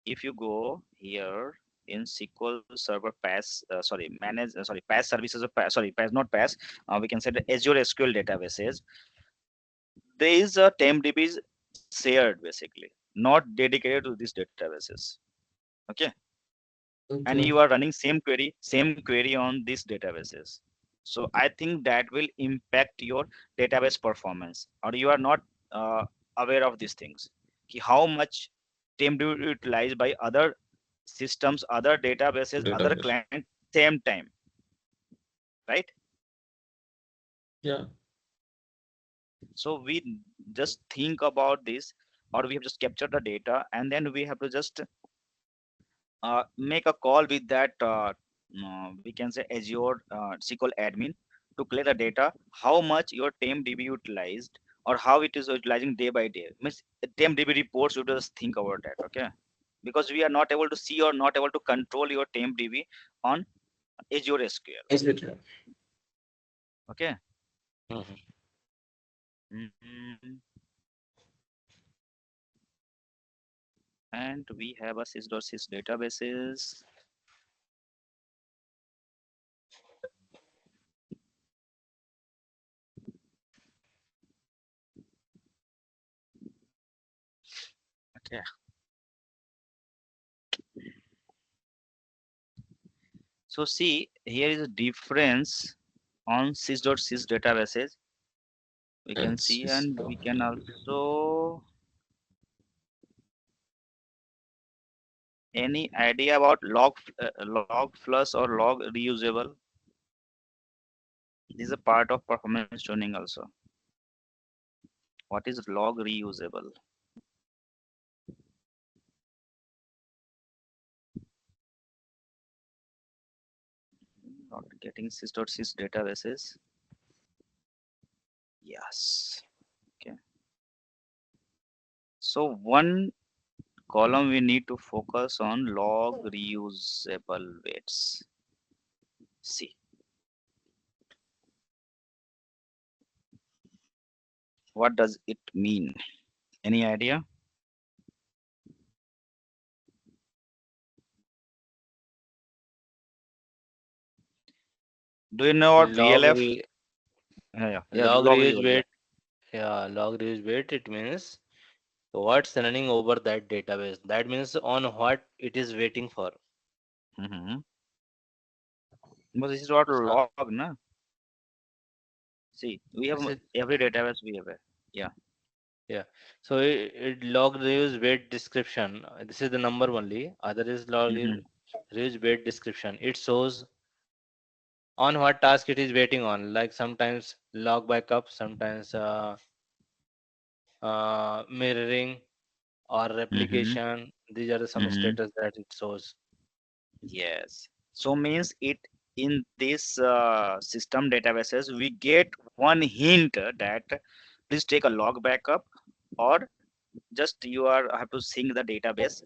if you go here in SQL Server PaaS, sorry, manage, sorry, PaaS services of PaaS, sorry, PaaS, not PaaS, we can say the Azure SQL databases. There is a TempDB is shared basically, not dedicated to these databases. Okay, and Okay. you are running same query on these databases. So I think that will impact your database performance, or you are not uh, aware of these things. How much TempDB utilized by other systems, other databases, other Database. client same time, right? Yeah. So we just think about this, or we have just captured the data, and then we have to just make a call with that we can say Azure SQL admin to collect the data, how much your TempDB utilized or how it is utilizing day by day. Means TempDB reports, you just think about that, okay? Because we are not able to see or not able to control your TempDB on Azure SQL, Is it? okay? Mhm. Mhm. And we have a sys.sys databases. Okay, so see here is a difference on sys.sys databases we can It's see, it's and we can also any idea about log plus or log reusable. This is a part of performance tuning also. What is log reusable? Not getting sys.sys databases. Yes. Okay, so one column we need to focus on log reusable weights. See, what does it mean? Any idea? Do you know what Log VLF? re Yeah, log log reuse reusable. weight. Yeah, log reuse weight. It means what's running over that database. That means on what it is waiting for. Mm-hmm. But this is what So, log, na? See, we have this is every database we have. Yeah. yeah. So it log reuse weight description. This is the number only. Other is Mm-hmm. reuse weight description. It shows on what task it is waiting on. Like sometimes log backup, sometimes mirroring or Mm-hmm. replication. These are the some Mm-hmm. status that it shows. Yes. So means it in this system databases we get one hint that please take a log backup, or just you are have to sync the database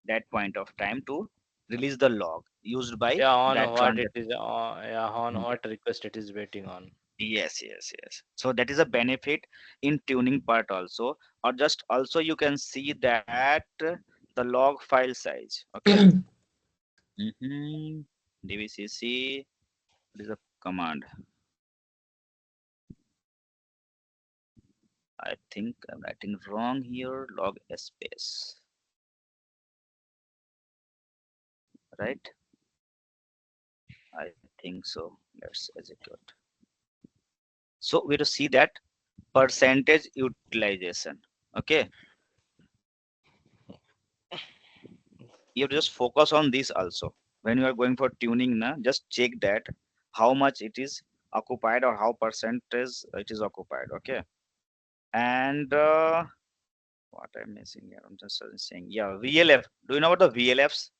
that point of time to release the log used by Yeah, on that what it transaction. is. Yeah, on what request it is waiting on. Yes, yes, yes. So that is a benefit in tuning part also, or just also you can see that the log file size. Okay. dbcc, what is the command? I think I'm writing wrong here. Log space, right? I think so. Let's execute. So we have to see that percentage utilization. Okay, you have to just focus on this also. When you are going for tuning, na, just check that how much it is occupied or how percentage it is occupied. Okay, and what I'm missing here, I'm just saying, yeah, VLF. Do you know what the VLFs?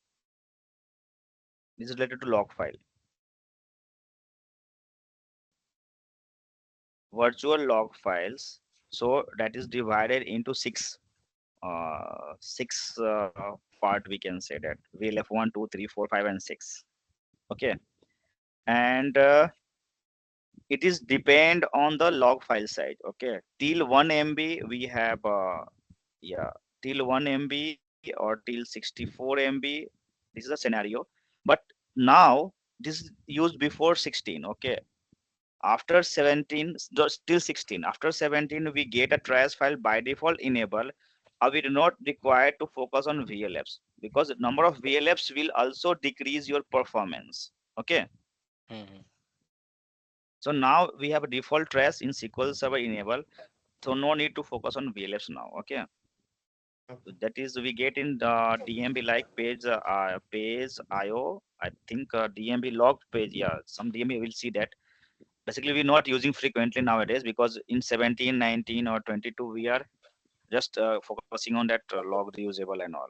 This is related to log file. Virtual log files. So that is divided into six part, we can say that VLF 1, 2, 3, 4, 5, and 6. Okay, and it is depend on the log file size. Okay, till 1 MB we have yeah, till 1 MB or till 64 MB. This is a scenario, but now this is used before 16. Okay, after 17, still 16, after 17 we get a trash file by default enable. We do not require to focus on VLFs because the number of VLFs will also decrease your performance. Okay, Hmm. so now we have a default trash in SQL Server enable, so no need to focus on VLFs now. Okay, that is we get in the DMB like page IO. I think DMB log page. Yeah, some DMB will see that. Basically, we're not using frequently nowadays because in 17, 19, or 22 we are just focusing on that log reusable and all.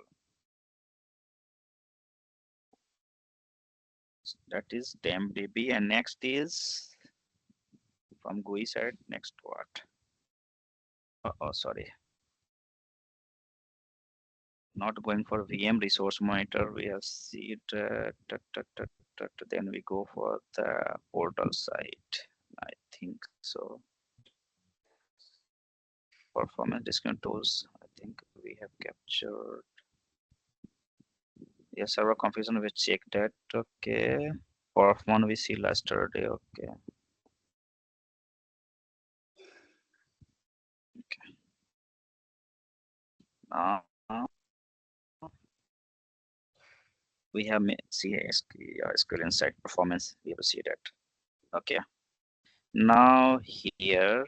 That is DMDB, and next is from GUI side. Next what? Oh, sorry, not going for VM resource monitor. We have see it. Then we go for the portal site. I think so. Performance discount tools. I think we have captured. Yes, server configuration. We check that. Okay. Performance we see yesterday. Okay. Now we have see SQL Insight performance. We have to see that. Okay. Now here,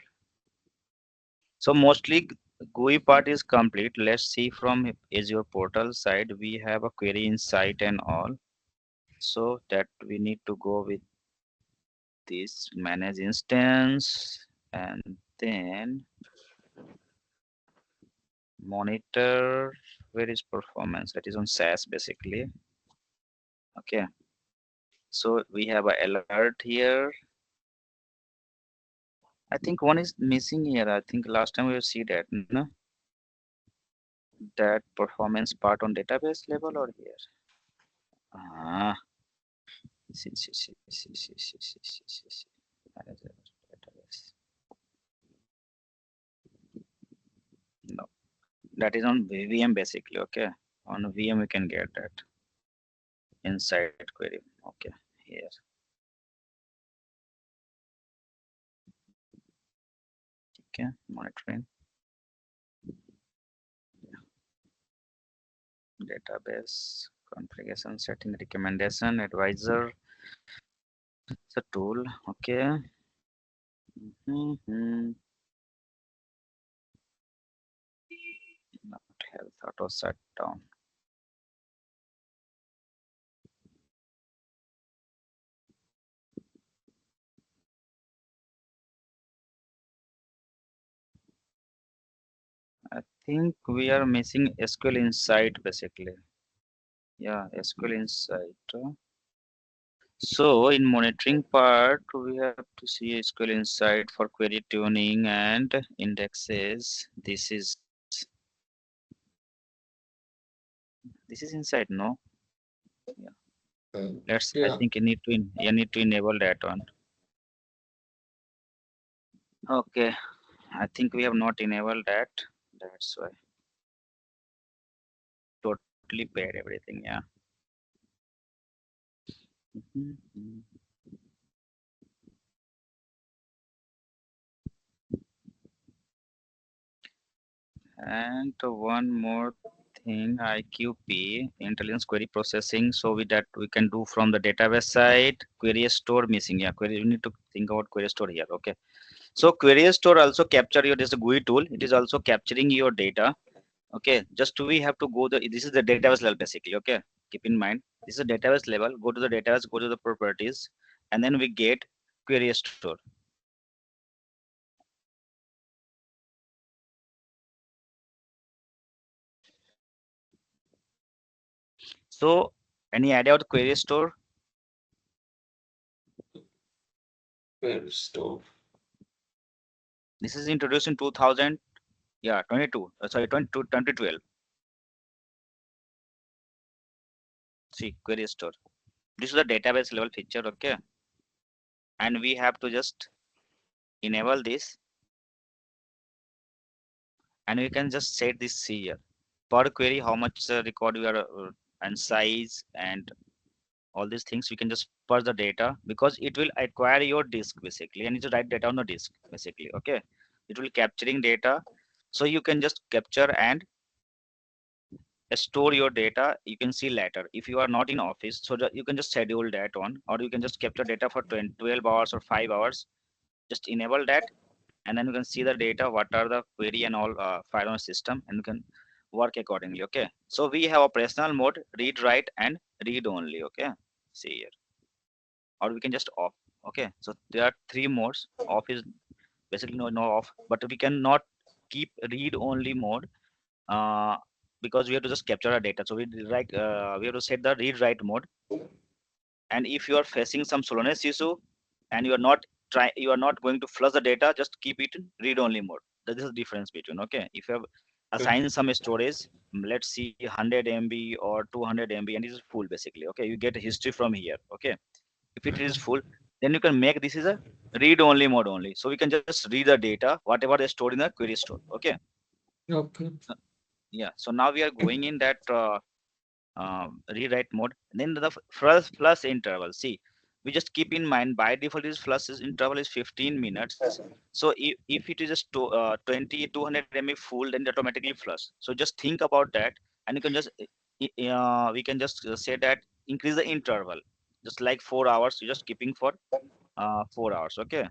so mostly GUI part is complete. Let's see from Azure portal side. We have a query insight and all. So that we need to go with this manage instance and then monitor. Where is performance? That is on SaaS basically. Okay. So we have a alert here. I think one is missing here. I think last time we see that, no? That performance part on database level or here. Ah, see. Manager database. No, that is on VM basically. Okay, on VM we can get that inside query. Okay, here. Okay, monitoring database configuration setting recommendation advisor. It's a tool. Okay. Mm-hmm. Not health auto shutdown. I think we are missing SQL Insight basically. Yeah, SQL Insight. So in monitoring part, we have to see SQL Insight for query tuning and indexes. This is inside, no? Yeah. Let's. I Yeah. think you need to enable that one. Okay. I think we have not enabled that. That's why. totally paid everything. Yeah. Mhm. And one more thing, IQP, intelligence query processing. So with that we can do from the database side, query store missing. Yeah, query. You need to think about query store here. Okay. So query store also capture your, this is a GUI tool. It is also capturing your data. Okay. Just we have to go the, this is the database level basically. Okay. Keep in mind, this is a database level. Go to the database, go to the properties, and then we get query store. So any idea of the query store? Where store? This is introduced in 2000. Yeah, 22. Sorry, 22, 2012. See, query store. This is the database level feature, okay? And we have to just enable this, and we can just set this here. Per query, how much record we are and size and all these things. We can just per the data because it will acquire your disk basically, and it will write data on the disk basically, okay? It will capturing data, so you can just capture and store your data. You can see later if you are not in office, so that you can just schedule that on, or you can just capture data for 20, 12 hours or 5 hours. Just enable that, and then you can see the data, what are the query and all file on system, and you can work accordingly. Okay, so we have operational mode, read, write, and read only. Okay, see here, or we can just off. Okay, so there are three modes. Off is basically no off, but we cannot keep read only mode, uh, because we have to just capture our data. So we have to set the read write mode. And if you are facing some slowness issue and you are not going to flush the data, just keep it in read only mode. That is the difference between. Okay, if you have Okay. assigned some storage, let's see 100 MB or 200 MB, and it is full basically. Okay, you get a history from here. Okay, if it is full, then you can make this is a read only mode only, so we can just read the data whatever they stored in the query store. Okay. Okay. Yeah, so now we are going in that rewrite mode. Then the flush interval. See, we just keep in mind by default is flush is interval is 15 minutes. So if it is just 20 200 MB full, then it automatically flush. So just think about that, and you can just we can just say that increase the interval, just like 4 hours. You're just keeping for 4 hours. Okay.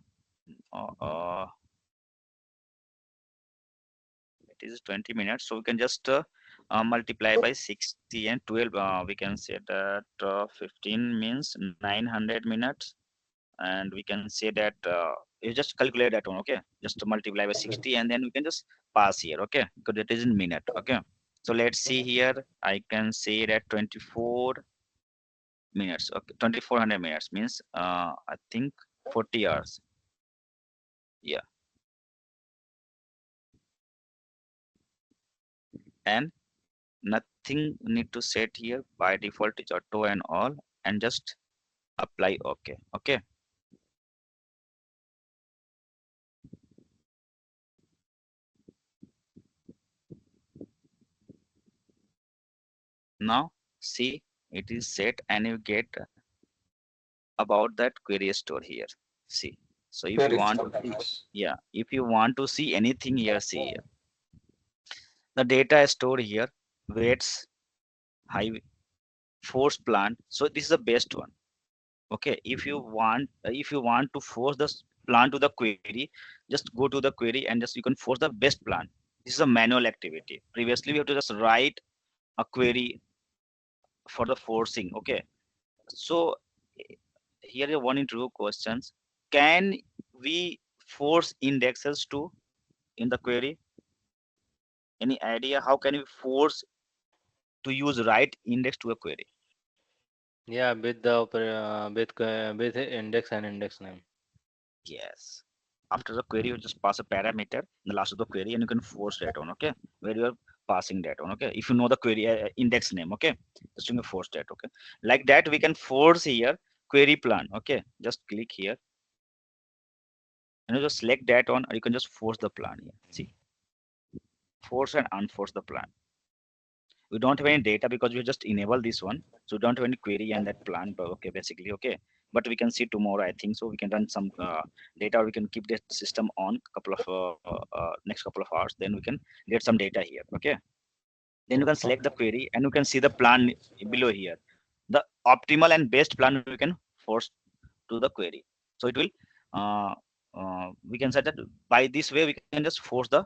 Uh, it is 20 minutes, so we can just multiply by 60 and 12. We can say that 15 means 900 minutes, and we can say that you just calculate that one. Okay, just to multiply by 60, and then we can just pass here. Okay, because it is in minute. Okay, so let's see here. I can say that 24 minutes. Okay, 2400 minutes means I think 40 hours. Yeah, and nothing need to set here. By default it's auto and all, and just apply. Okay. Okay, now see, it is set, and you get about that query store here. See, so if Where you is want the to see, database? yeah, if you want to see anything here, see here, the data stored here, weights, high force plant. So this is the best one. Okay, if you want to force the plant to the query, just go to the query and just you can force the best plant. This is a manual activity. Previously we have to just write a query for the forcing. Okay, so here are one interview questions. Can we force indexes to in the query? Any idea how can we force to use right index to a query? Yeah, with the with index and index name. Yes. After the query, you just pass a parameter in the last of the query, and you can force that on. Okay, where you are passing that on. Okay, if you know the query index name. Okay, just you can force that. Okay, like that we can force here query plan. Okay, just click here and you just select that on, or you can just force the plan here. See, force and unforce the plan. We don't have any data because we just enable this one, so we don't have any query and that plan. But okay, basically okay, but we can see tomorrow, I think so. We can run some data, or we can keep the system on couple of next couple of hours, then we can get some data here. Okay, then you can select the Okay. query and you can see the plan below here, the optimal and best plan we can force to the query. So it will uh, we can say that by this way we can just force the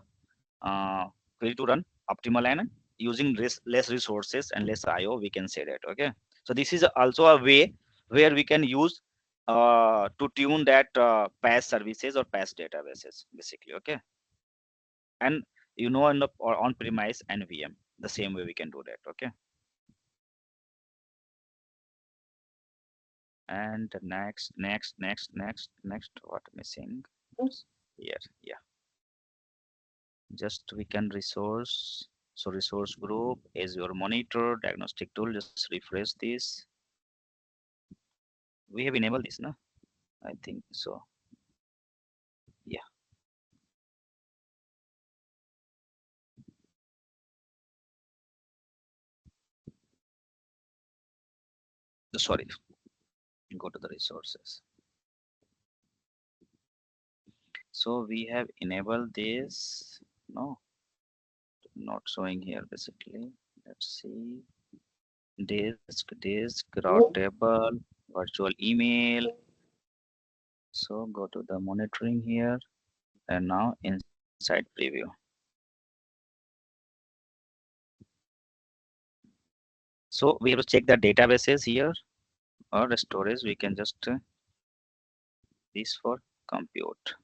uh, query to run optimal and using less resources and less IO, we can say that. Okay, so this is also a way where we can use to tune that PaaS services or PaaS databases basically. Okay, and on the or on premise and VM, the same way we can do that. Okay, and next, what missing here? Yeah, just we can resource. So resource group is your monitor diagnostic tool. Just refresh this. We have enabled this, no? I think so. Yeah. Sorry. Go to the resources. So we have enabled this. No, not showing here basically. Let's see. Disk, route table, virtual email. So go to the monitoring here and now inside preview. So we have to check the databases here or the storage. We can just this for compute,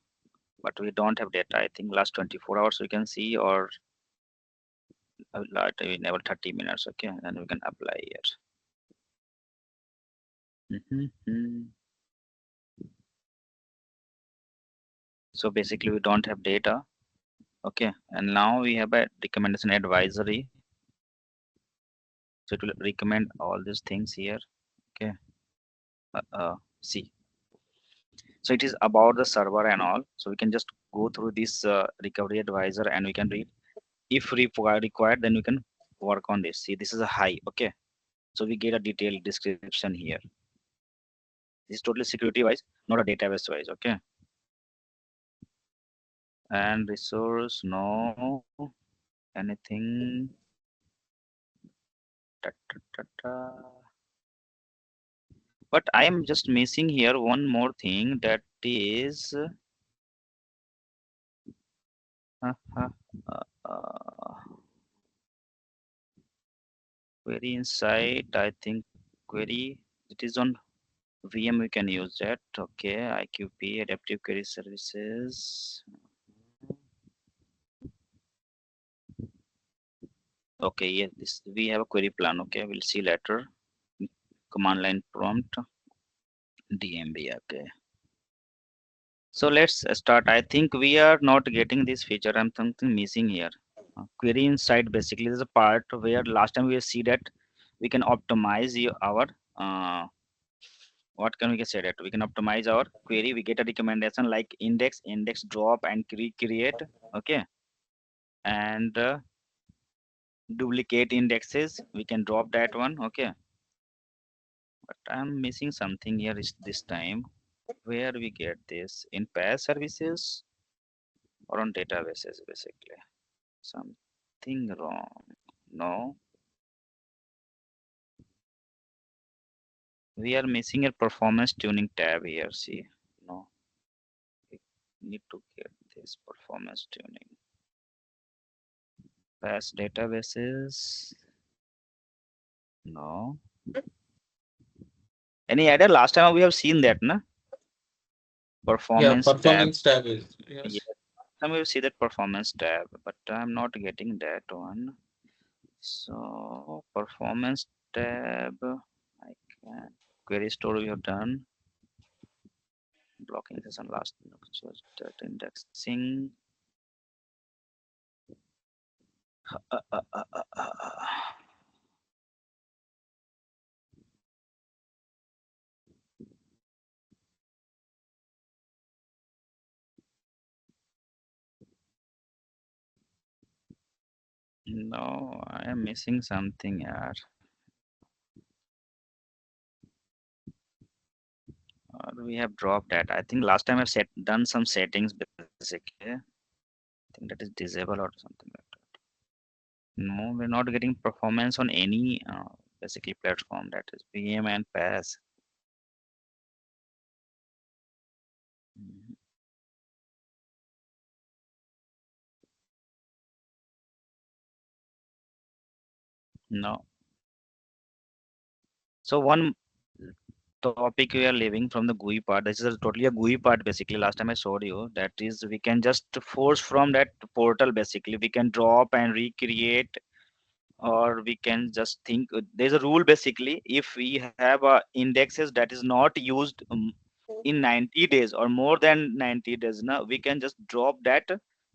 but we don't have data. I think last 24 hours we can see, or we enable 30 minutes. Okay, and we can apply here. Mhm. So basically we don't have data. Okay, and now we have a recommendation advisory. So it will recommend all these things here. Okay, see. So it is about the server and all. So we can just go through this recovery advisor and we can read. If required, then we can work on this. See, this is a high. Okay, so we get a detailed description here. This is totally security wise, not a database wise. Okay, and resource no anything. Ta, ta, ta, ta. But I am just missing here one more thing, that is uh, uh, query inside. I think query, it is on VM. We can use that. Okay, IQP adaptive query services. Okay, yeah, this we have a query plan. Okay, we'll see later. Command line prompt DMB. Okay. So let's start. I think we are not getting this feature. I'm something missing here. Query inside basically is a part where last time we see that we can optimize our what can we say that we can optimize our query. We get a recommendation like index drop and create. Okay, and duplicate indexes. We can drop that one. Okay, but I'm missing something here is this time. Where we get this in PaaS services or on databases basically. Something wrong. No, we are missing a performance tuning tab here. See, no, we need to get this performance tuning. PaaS databases. No. Any idea? Last time we have seen that, na? Yeah, Performance tab. performance tab is Yes. yes. Last time we see that performance tab, but I'm not getting that one. So performance tab. I can query store we have done. Blocking session last data indexing. Uh, uh, uh, uh, uh. No, I am missing something here. Or we have dropped that. I think last time I've done some settings basically. I think that is disable or something like that. No, we're not getting performance on any basically platform, that is VM and PaaS. Mhm. No. So one topic we are leaving from the GUI part. This is totally a GUI part basically. Last time I showed you that is we can just force from that portal basically. We can drop and recreate, or we can just think there's a rule basically. If we have indexes that is not used in 90 days or more than 90 days now, we can just drop that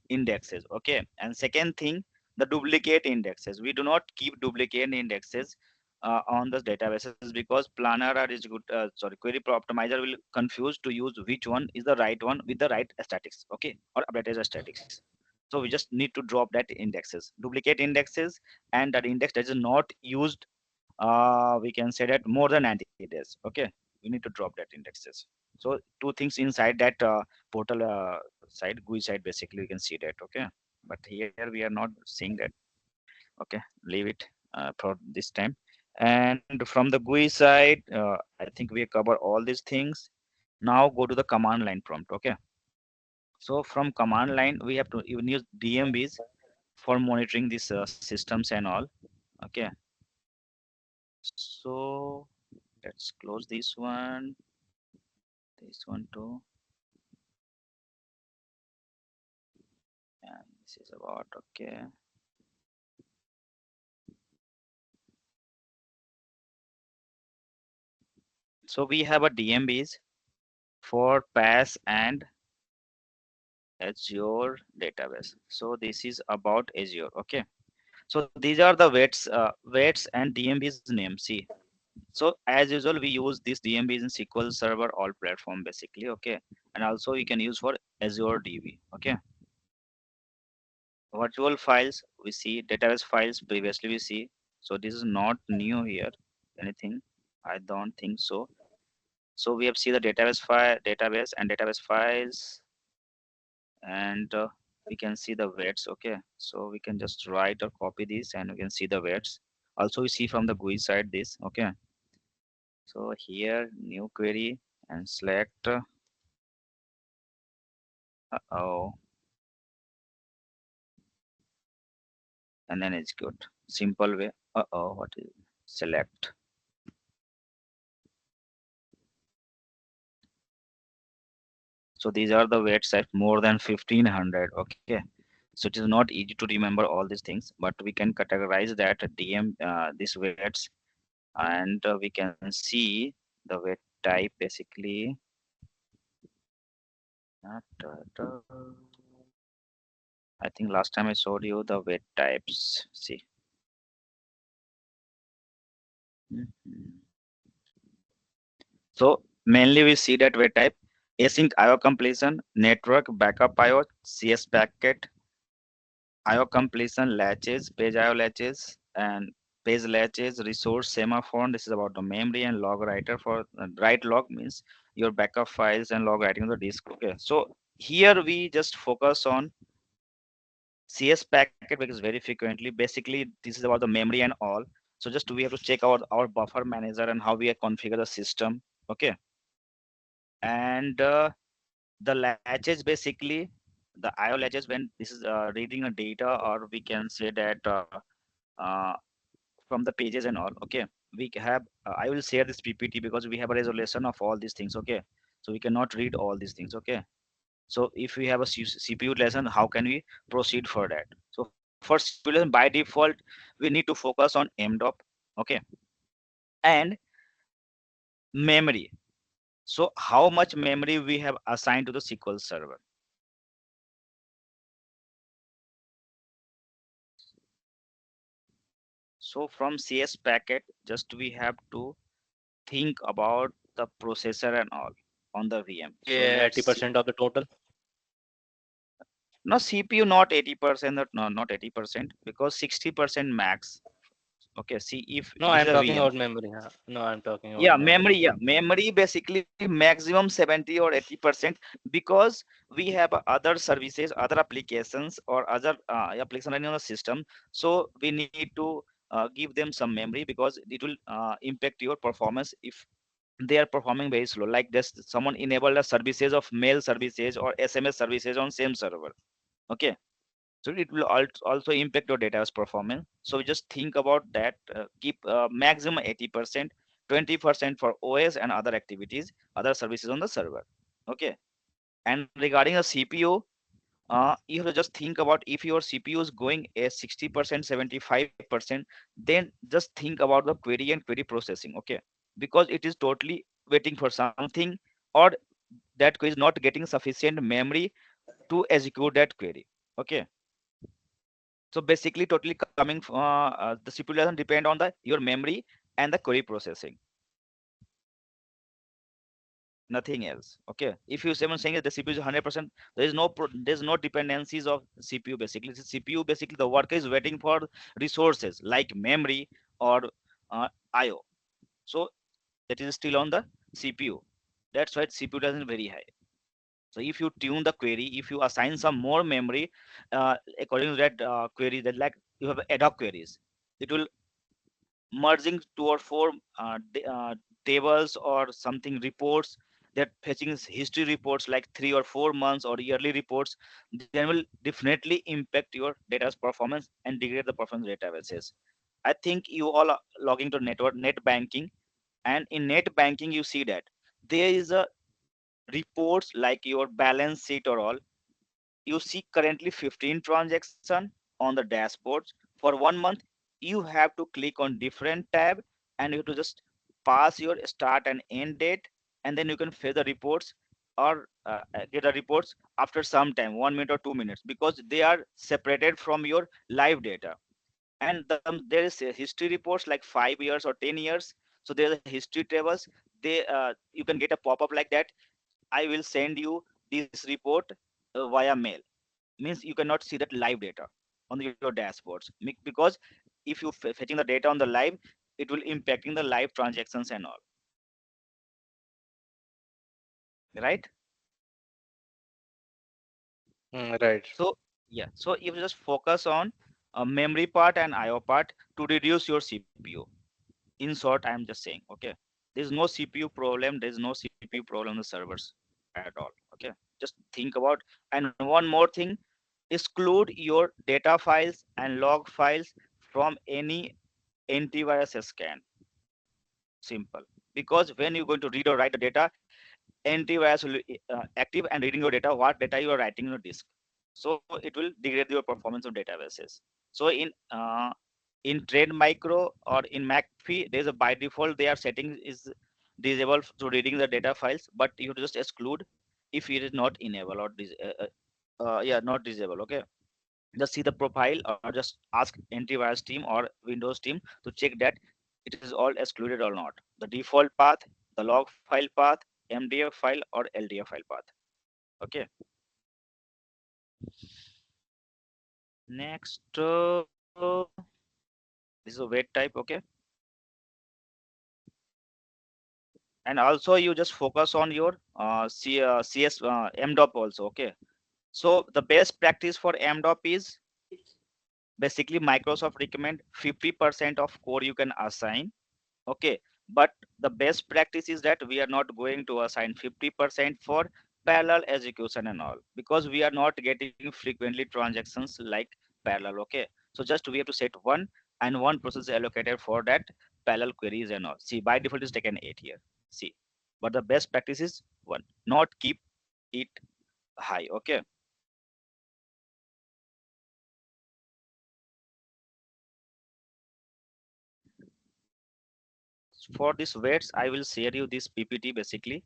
indexes. Okay, and second thing, the duplicate indexes, we do not keep duplicate indexes on the databases, because planner or is good sorry, query optimizer will confuse to use which one is the right one with the right statics, okay, or updated statics. So we just need to drop that indexes, duplicate indexes, and that index that is not used, we can say that more than 90 days. Okay, we need to drop that indexes. So two things inside that portal side, GUI side basically, we can see that. Okay, but here we are not seeing that. Okay, leave it for this time. And from the GUI side, I think we cover all these things. Now go to the command line prompt. Okay, so from command line we have to even use dmbs for monitoring these systems and all. Okay, so let's close this one too, and this is about okay. So we have a DMBs for PaaS and Azure database. So this is about Azure. Okay. So these are the weights and DMBs name. See. So as usual, we use this DMBs in SQL Server all platform basically. Okay. And also you can use for Azure DB. Okay. Virtual files we see, database files previously we see. So this is not new here. Anything? I don't think so. So we have see the database file, database and database files, and we can see the weights. Okay, so we can just write or copy this, and we can see the weights. Also, we see from the GUI side this. Okay, so here new query and select. Oh, and then it's good. Simple way. Oh, what is select? So these are the weights at more than 1500. Okay, so it is not easy to remember all these things, but we can categorize that DM these weights, and we can see the weight type basically. I think last time I showed you the weight types. See. Mhm. So mainly we see that weight type: async IO completion, network backup IO, CS packet, IO completion, latches, page IO latches, and page latches, resource semaphore. This is about the memory, and log writer for write log means your backup files and log writing on the disk. Okay, so here we just focus on CS packet because very frequently, basically this is about the memory and all. So just we have to check our buffer manager and how we configure the system. Okay, and the latches basically, the IO latches when this is reading a data, or we can say that uh, from the pages and all. Okay, we have I will share this PPT because we have a resolution of all these things. Okay, so we cannot read all these things. Okay, so if we have a CPU lesson, how can we proceed for that? So for CPU lesson by default, we need to focus on mdop. Okay, and memory. So how much memory we have assigned to the SQL server? So from CS packet, just we have to think about the processor and all on the VM. So Yeah, let's see. 80% of the total. No, CPU not 80%, not 80%, because 60% max. Okay, see if No, this is I'm a talking VM. about memory. Huh? No, I'm talking about Yeah, memory. memory, yeah, memory basically maximum 70 or 80%, because we have other services, other applications, or other application running on the system. So we need to give them some memory, because it will impact your performance if they are performing very slow. Like this, someone enabled the services of mail services or SMS services on same server. Okay, so it will also impact your data's performance. So we just think about that. Keep maximum 80%, 20% for OS and other activities, other services on the server. Okay, and regarding the CPU, you have to just think about if your CPU is going a 60%, 75%, then just think about the query and query processing. Okay, because it is totally waiting for something, or that query is not getting sufficient memory to execute that query. Okay, so basically totally coming the CPU doesn't depend on the your memory and the query processing, nothing else. Okay, if you someone saying that the CPU is 100%, there is no there's no dependencies of CPU. Basically the CPU, basically the worker is waiting for resources like memory or IO. So that is still on the CPU. That's why CPU doesn't very high. So if you tune the query, if you assign some more memory according to that query, that like you have ad hoc queries, it will merging two or four tables or something reports, that fetching history reports like 3 or 4 months or yearly reports, then will definitely impact your data's performance and degrade the performance databases. I think you all are logging to network net banking, and in net banking you see that there is a reports like your balance sheet or all. You see currently 15 transaction on the dashboards. For 1 month you have to click on different tab, and you have to just pass your start and end date, and then you can fetch the reports, or get the reports after some time, 1 minute or 2 minutes, because they are separated from your live data. And there is a history reports like 5 years or 10 years. So there's a history tables. You can get a pop-up like that, I will send you this report via mail. Means you cannot see that live data on your dashboards, because if you fetching the data on the live, it will impacting the live transactions and all, right? Right. So yeah, so if you just focus on memory part and IO part to reduce your CPU. In short, I am just saying, okay, there's no CPU problem, there's no CPU problem on the servers at all. Okay, just think about. And one more thing, exclude your data files and log files from any antivirus scan. Simple. Because when you're going to read or write the data, antivirus will be active and reading your data, what data you are writing on your disk. So it will degrade your performance of databases. So in Trade Micro or in McAfee, there's a by default their setting is disabled to reading the data files, but you just exclude if it is not enable or yeah, not disable. Okay, just see the profile or just ask antivirus team or Windows team to check that it is all excluded or not. The default path, the log file path, MDF file or LDF file path. Okay. Next, this is a wait type. Okay, and also you just focus on your CS MDOP also. Okay, so the best practice for MDOP is basically Microsoft recommend 50% of core you can assign. Okay, but the best practice is that we are not going to assign 50% for parallel execution and all, because we are not getting frequently transactions like parallel. Okay, so just we have to set one, and one process allocated for that parallel queries and all. See, by default is taken 8 here. See, but the best practice is one, not keep it high. Okay, for this weights I will share you this PPT. Basically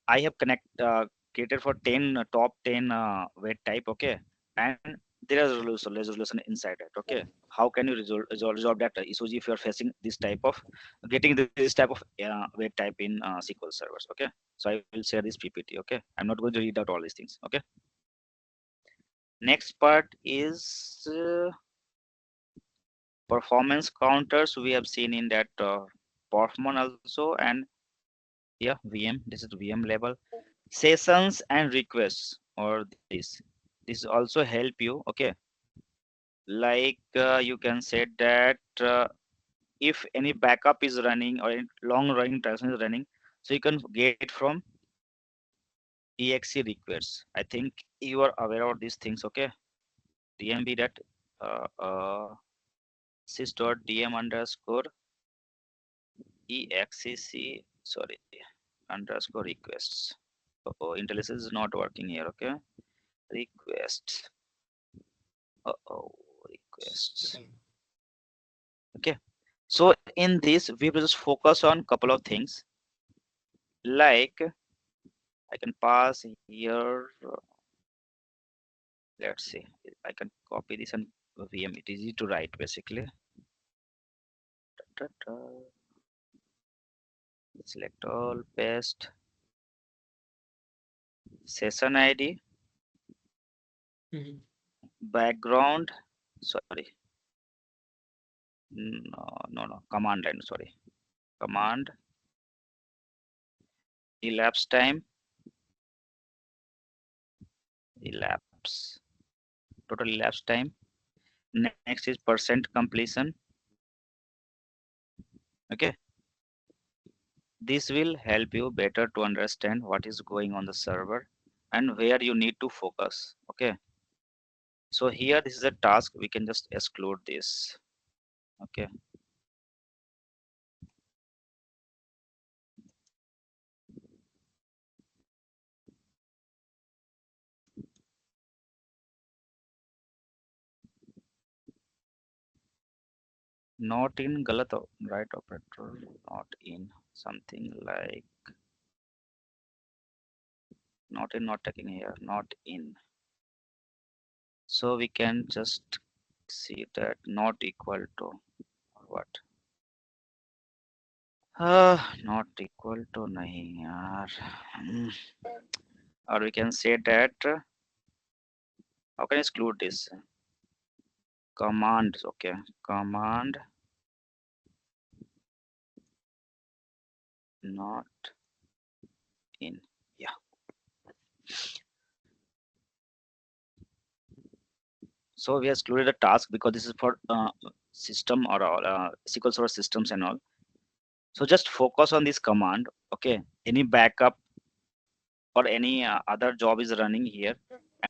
I have created for 10 top 10 weight type. Okay, and there is resolution inside it. Okay, how can you resolve that issues if you are facing this type of getting this type of weight type in SQL servers. Okay, so I will share this PPT. Okay, I'm not going to read out all these things. Okay, Next part is performance counters. We have seen in that performance also, and yeah, VM. This is VM level sessions and requests, or this also help you. Okay, like you can say that if any backup is running or any long running transaction is running, so you can get from exe requests. I think you are aware of these things. Okay, dmb that uh, uh, sys.dm underscore exec, sorry, underscore requests. Oh, IntelliSys is not working here. Okay, requests. Oh, requests. Okay, so in this we will just focus on couple of things, like I can pass here. Let's see. I can copy this and VM. It is easy to write basically. Ta-ta. Select all, paste session ID, Mhm. background. Sorry, no, command line. Sorry, command elapse time, elapse total elapse time. Next is percent completion. Okay, this will help you better to understand what is going on the server and where you need to focus. Okay, so here this is a task. We can just exclude this. Okay, not in galat right operator, not in something like not in, not taking here, not in. So we can just see that not equal to, or what, not equal to nahi yaar. Hmm. Or we can say that how can I exclude this command. Okay, command not in. Yeah, so we excluded a task because this is for system or SQL Server systems and all. So just focus on this command. Okay, any backup or any other job is running here,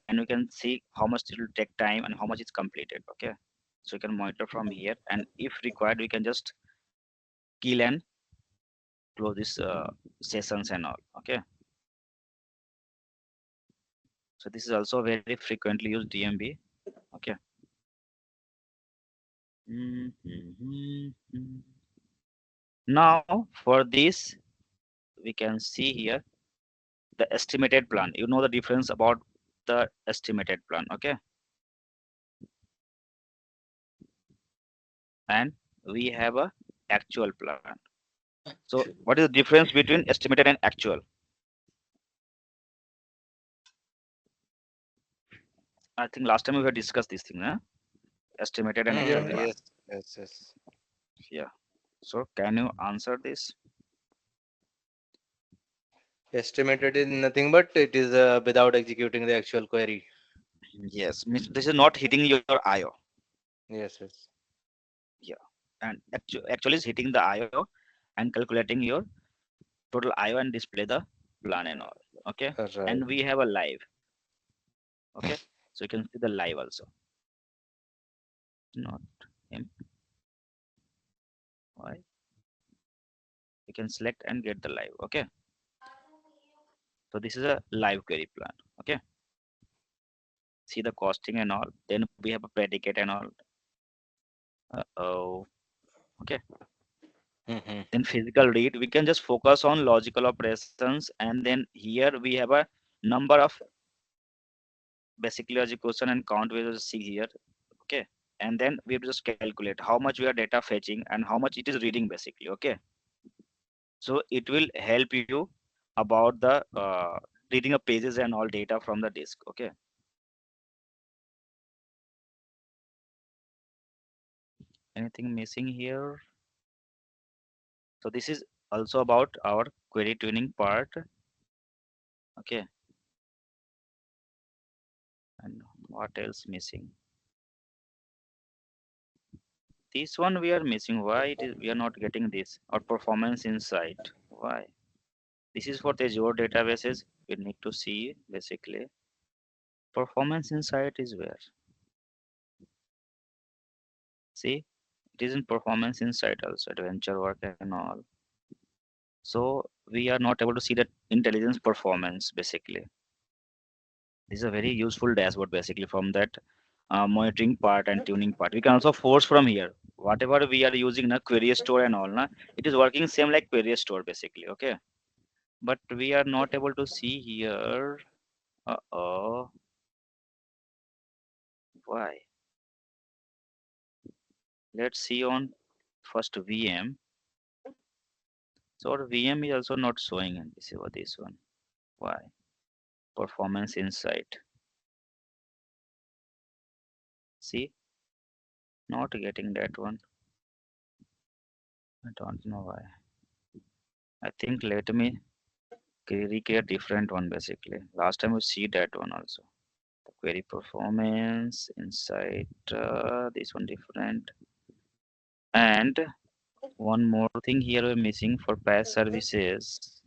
and we can see how much it will take time and how much is completed. Okay, so you can monitor from here, and if required we can just kill and close this sessions and all. Okay, so this is also very frequently used dmb. Okay. Mhm. Now for this we can see here the estimated plan. You know the difference about the estimated plan. Okay, and we have a actual plan. So what is the difference between estimated and actual? I think last time we have discussed this thing, huh? Estimated and actual Yeah, Mm, yeah. plan. yes, yes, yes. Yeah. So can you answer this? Estimated is nothing but it is without executing the actual query. Yes. Means this is not hitting your IO. Yes, yes. Yeah. And actually is hitting the IO and calculating your total IO and display the plan and all. Okay. Right. And we have a live. Okay. So you can see the live also. Not him. Why? You can select and get the live. Okay. So this is a live query plan. Okay. See the costing and all. Then we have a predicate and all. Oh. Okay. Mm-hmm. Then physical read, we can just focus on logical operations, and then here we have a number of basically execution and count we will see here. Okay, and then we just calculate how much we are data fetching and how much it is reading basically. Okay, so it will help you about the reading of pages and all data from the disk. Okay, Anything missing here? So this is also about our query tuning part. Okay, and what else missing? This one we are missing. Why it is we are not getting this? Or performance insight. Why? This is for the Azure databases. We need to see basically. Performance insight is where? See, it is in performance insight also, adventure work and all. So we are not able to see that intelligence performance basically. This is a very useful dashboard basically from that monitoring part and tuning part. We can also force from here. Whatever we are using na query store and all na, it is working same like query store basically. Okay, but we are not able to see here. Uh-oh, why? Let's see on first VM. So our VM is also not showing in this one. Why? Performance insight. See, not getting that one. I don't know why. I think let me recreate different one basically. Last time we see that one also. The query performance, insight, this one different. And one more thing here we're missing for PaaS services.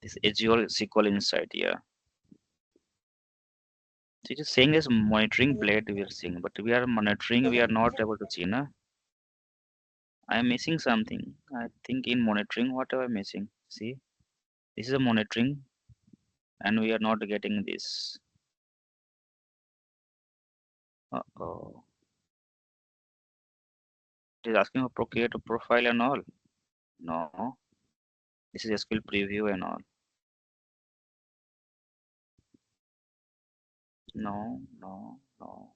This Azure SQL Insight here. So it is saying this monitoring blade we are seeing, but we are monitoring, we are not able to see, na? I am missing something. I think in monitoring, what am I missing? See, this is a monitoring, and we are not getting this. Uh-oh. It is asking for create a profile and all. No, this is SQL preview and all. No, no, no.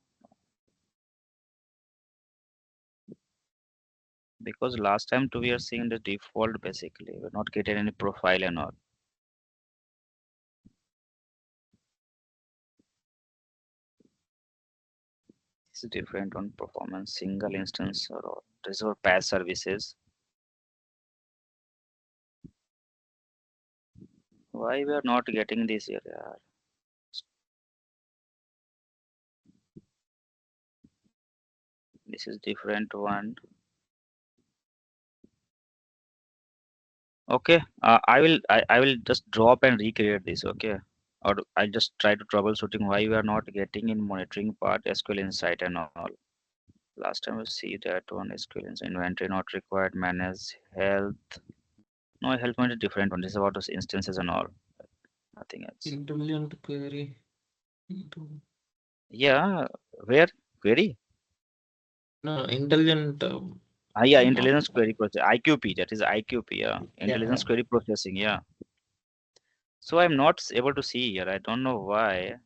Because last time too we are seeing the default basically. We're not getting any profile and all. This is different on performance, single instance or all. This is for PaaS services. Why we are not getting this here? Yeah? This is different one. Okay, I will just drop and recreate this. Okay, or I just try to troubleshooting why we are not getting in monitoring part SQL Insight and all. Last time we see that one SQL Insight inventory not required, manage health. No, health one is different one. This is about those instances and all. Nothing else. Intelligent query. Into- Yeah, where query? No, intelligent. Yeah, Not. intelligence query process IQP. That is IQP. Yeah, Yeah. intelligence query processing. Yeah. So I'm not able to see here. I don't know why.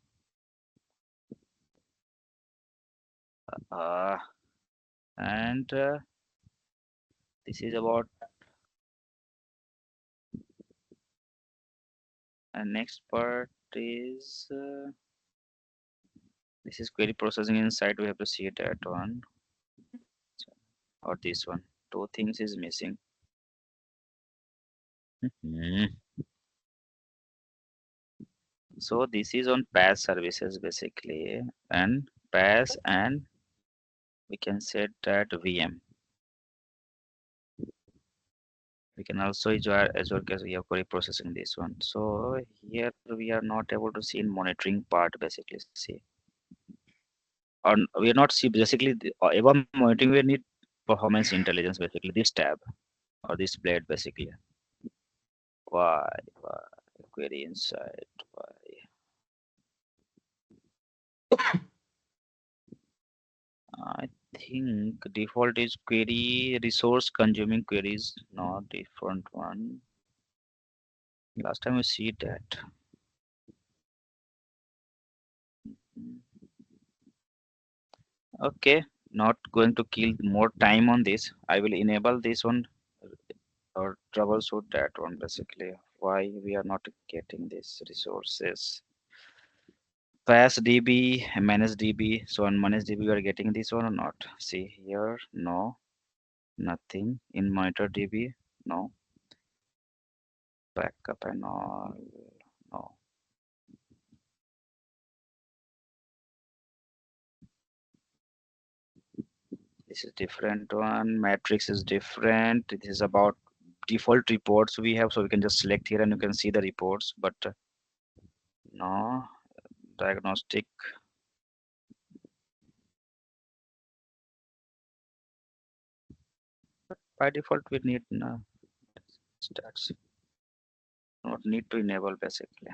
Uh, and this is about and next part is this is query processing inside. We have to see that one or this one. Two things is missing. Mhm. So this is on PaaS services basically, and PaaS, and we can set that VM. We can also use Azure because we have query processing this one. So here we are not able to see in monitoring part basically. See, or we are not see basically above monitoring we need performance intelligence basically this tab or this blade basically. Why query inside? Why? I think default is query resource consuming queries, not different one. Last time we see that. Mm. Okay, not going to kill more time on this. I will enable this one or troubleshoot that one basically. Why we are not getting these resources? PaaS DB, manage DB. So on manage DB, we are getting this one or not? See here, no, nothing. In monitor DB, no. Backup and all, no. This is different one. Matrix is different. It is about default reports we have, so we can just select here and you can see the reports. But no diagnostic. By default, we need no stats. Not need to enable basically.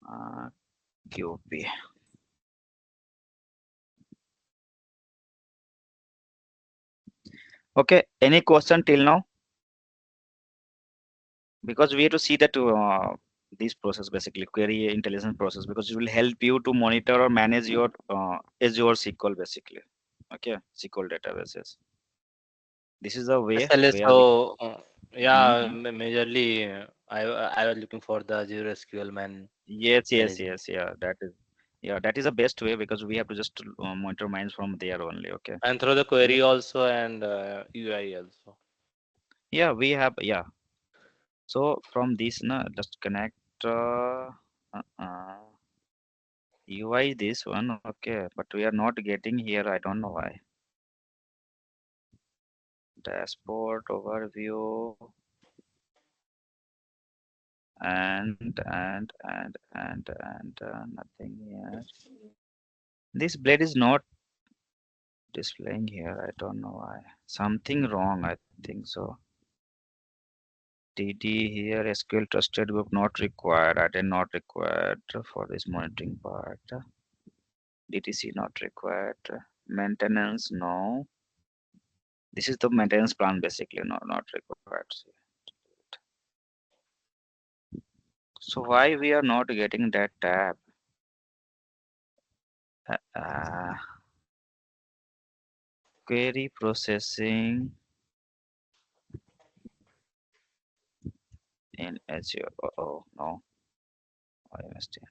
Uh, QP. Okay. Any question till now? Because we have to see that this process basically query intelligence process because it will help you to monitor or manage your Azure SQL basically. Okay, SQL databases. This is the way SLS. where we. So yeah, Mhm. majorly I was looking for the Azure SQL Yes, yes, managing, yes, yeah, that is the best way because we have to just monitor mines from there only. Okay. and through the We, query also and UI also. yeah, we have, yeah. So from this, na, just connect UI this one, okay, but we are not getting here. I don't know why. Dashboard overview and nothing here. This blade is not displaying here. I don't know why. Something wrong. I think so. DD here, SQL trusted group not required. I did not required for this monitoring part. DTC not required. Maintenance, no. This is the maintenance plan basically, no, not required. So why we are not getting that tab? Uh, query processing in Azure. Oh no, I missed it.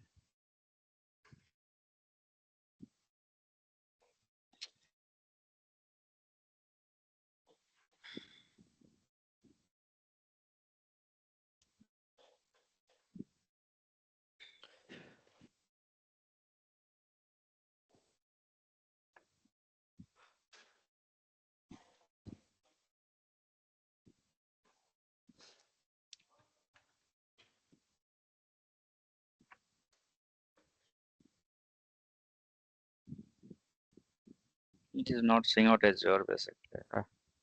It is not showing out Azure basically.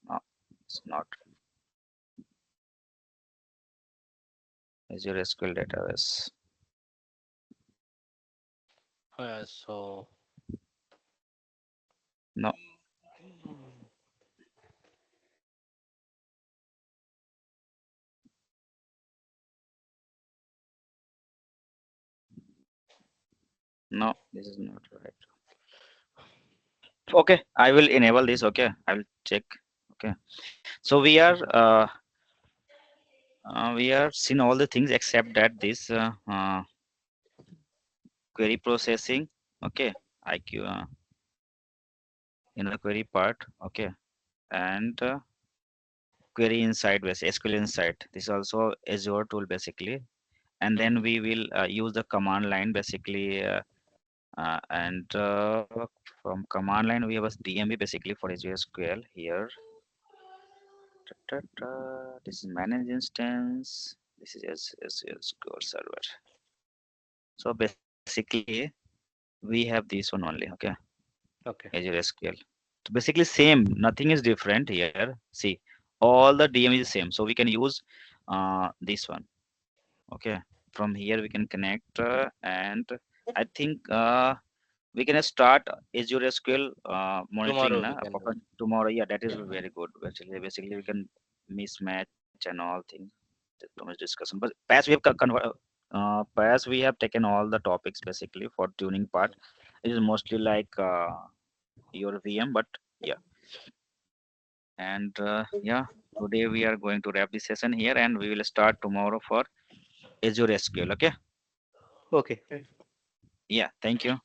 No, it's not Azure SQL database. So No, no, this is not right. Okay, I will enable this. Okay, I will check. Okay, so we are seeing all the things except that this query processing. Okay, IQ in the query part. Okay, and query inside SQL inside. This is also Azure tool basically, and then we will use the command line basically, and from command line we have a DMB basically for Azure SQL here. This is manage instance. This is Azure SQL server. So basically we have this one only. Okay, okay, Azure SQL. So basically same, nothing is different here. See, all the DM is same. So we can use this one. Okay, from here we can connect and I think we can start Azure SQL monitoring tomorrow na, we can do. tomorrow. Yeah, that is very good. Basically we can mismatch and all things. Too much discussion. But PaaS we have PaaS we have taken all the topics basically for tuning part. It is mostly like your VM, but yeah. And yeah, today we are going to wrap this session here, and we will start tomorrow for Azure SQL. Okay. Okay. Okay. Yeah. Thank you.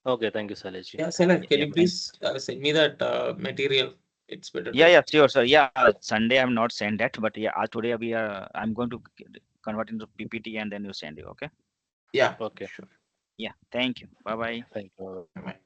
Okay. Thank you, Salesh. Yeah, Salad, can Yeah. you Thank. please send me that material? It's better Yeah. to. Yeah. Sure. So yeah, Sunday I'm not sent that, but yeah, today we are. I'm going to convert into PPT and then you send you. Okay. Yeah, Okay. sure. Yeah. Thank you. Bye bye. Thank you. Bye.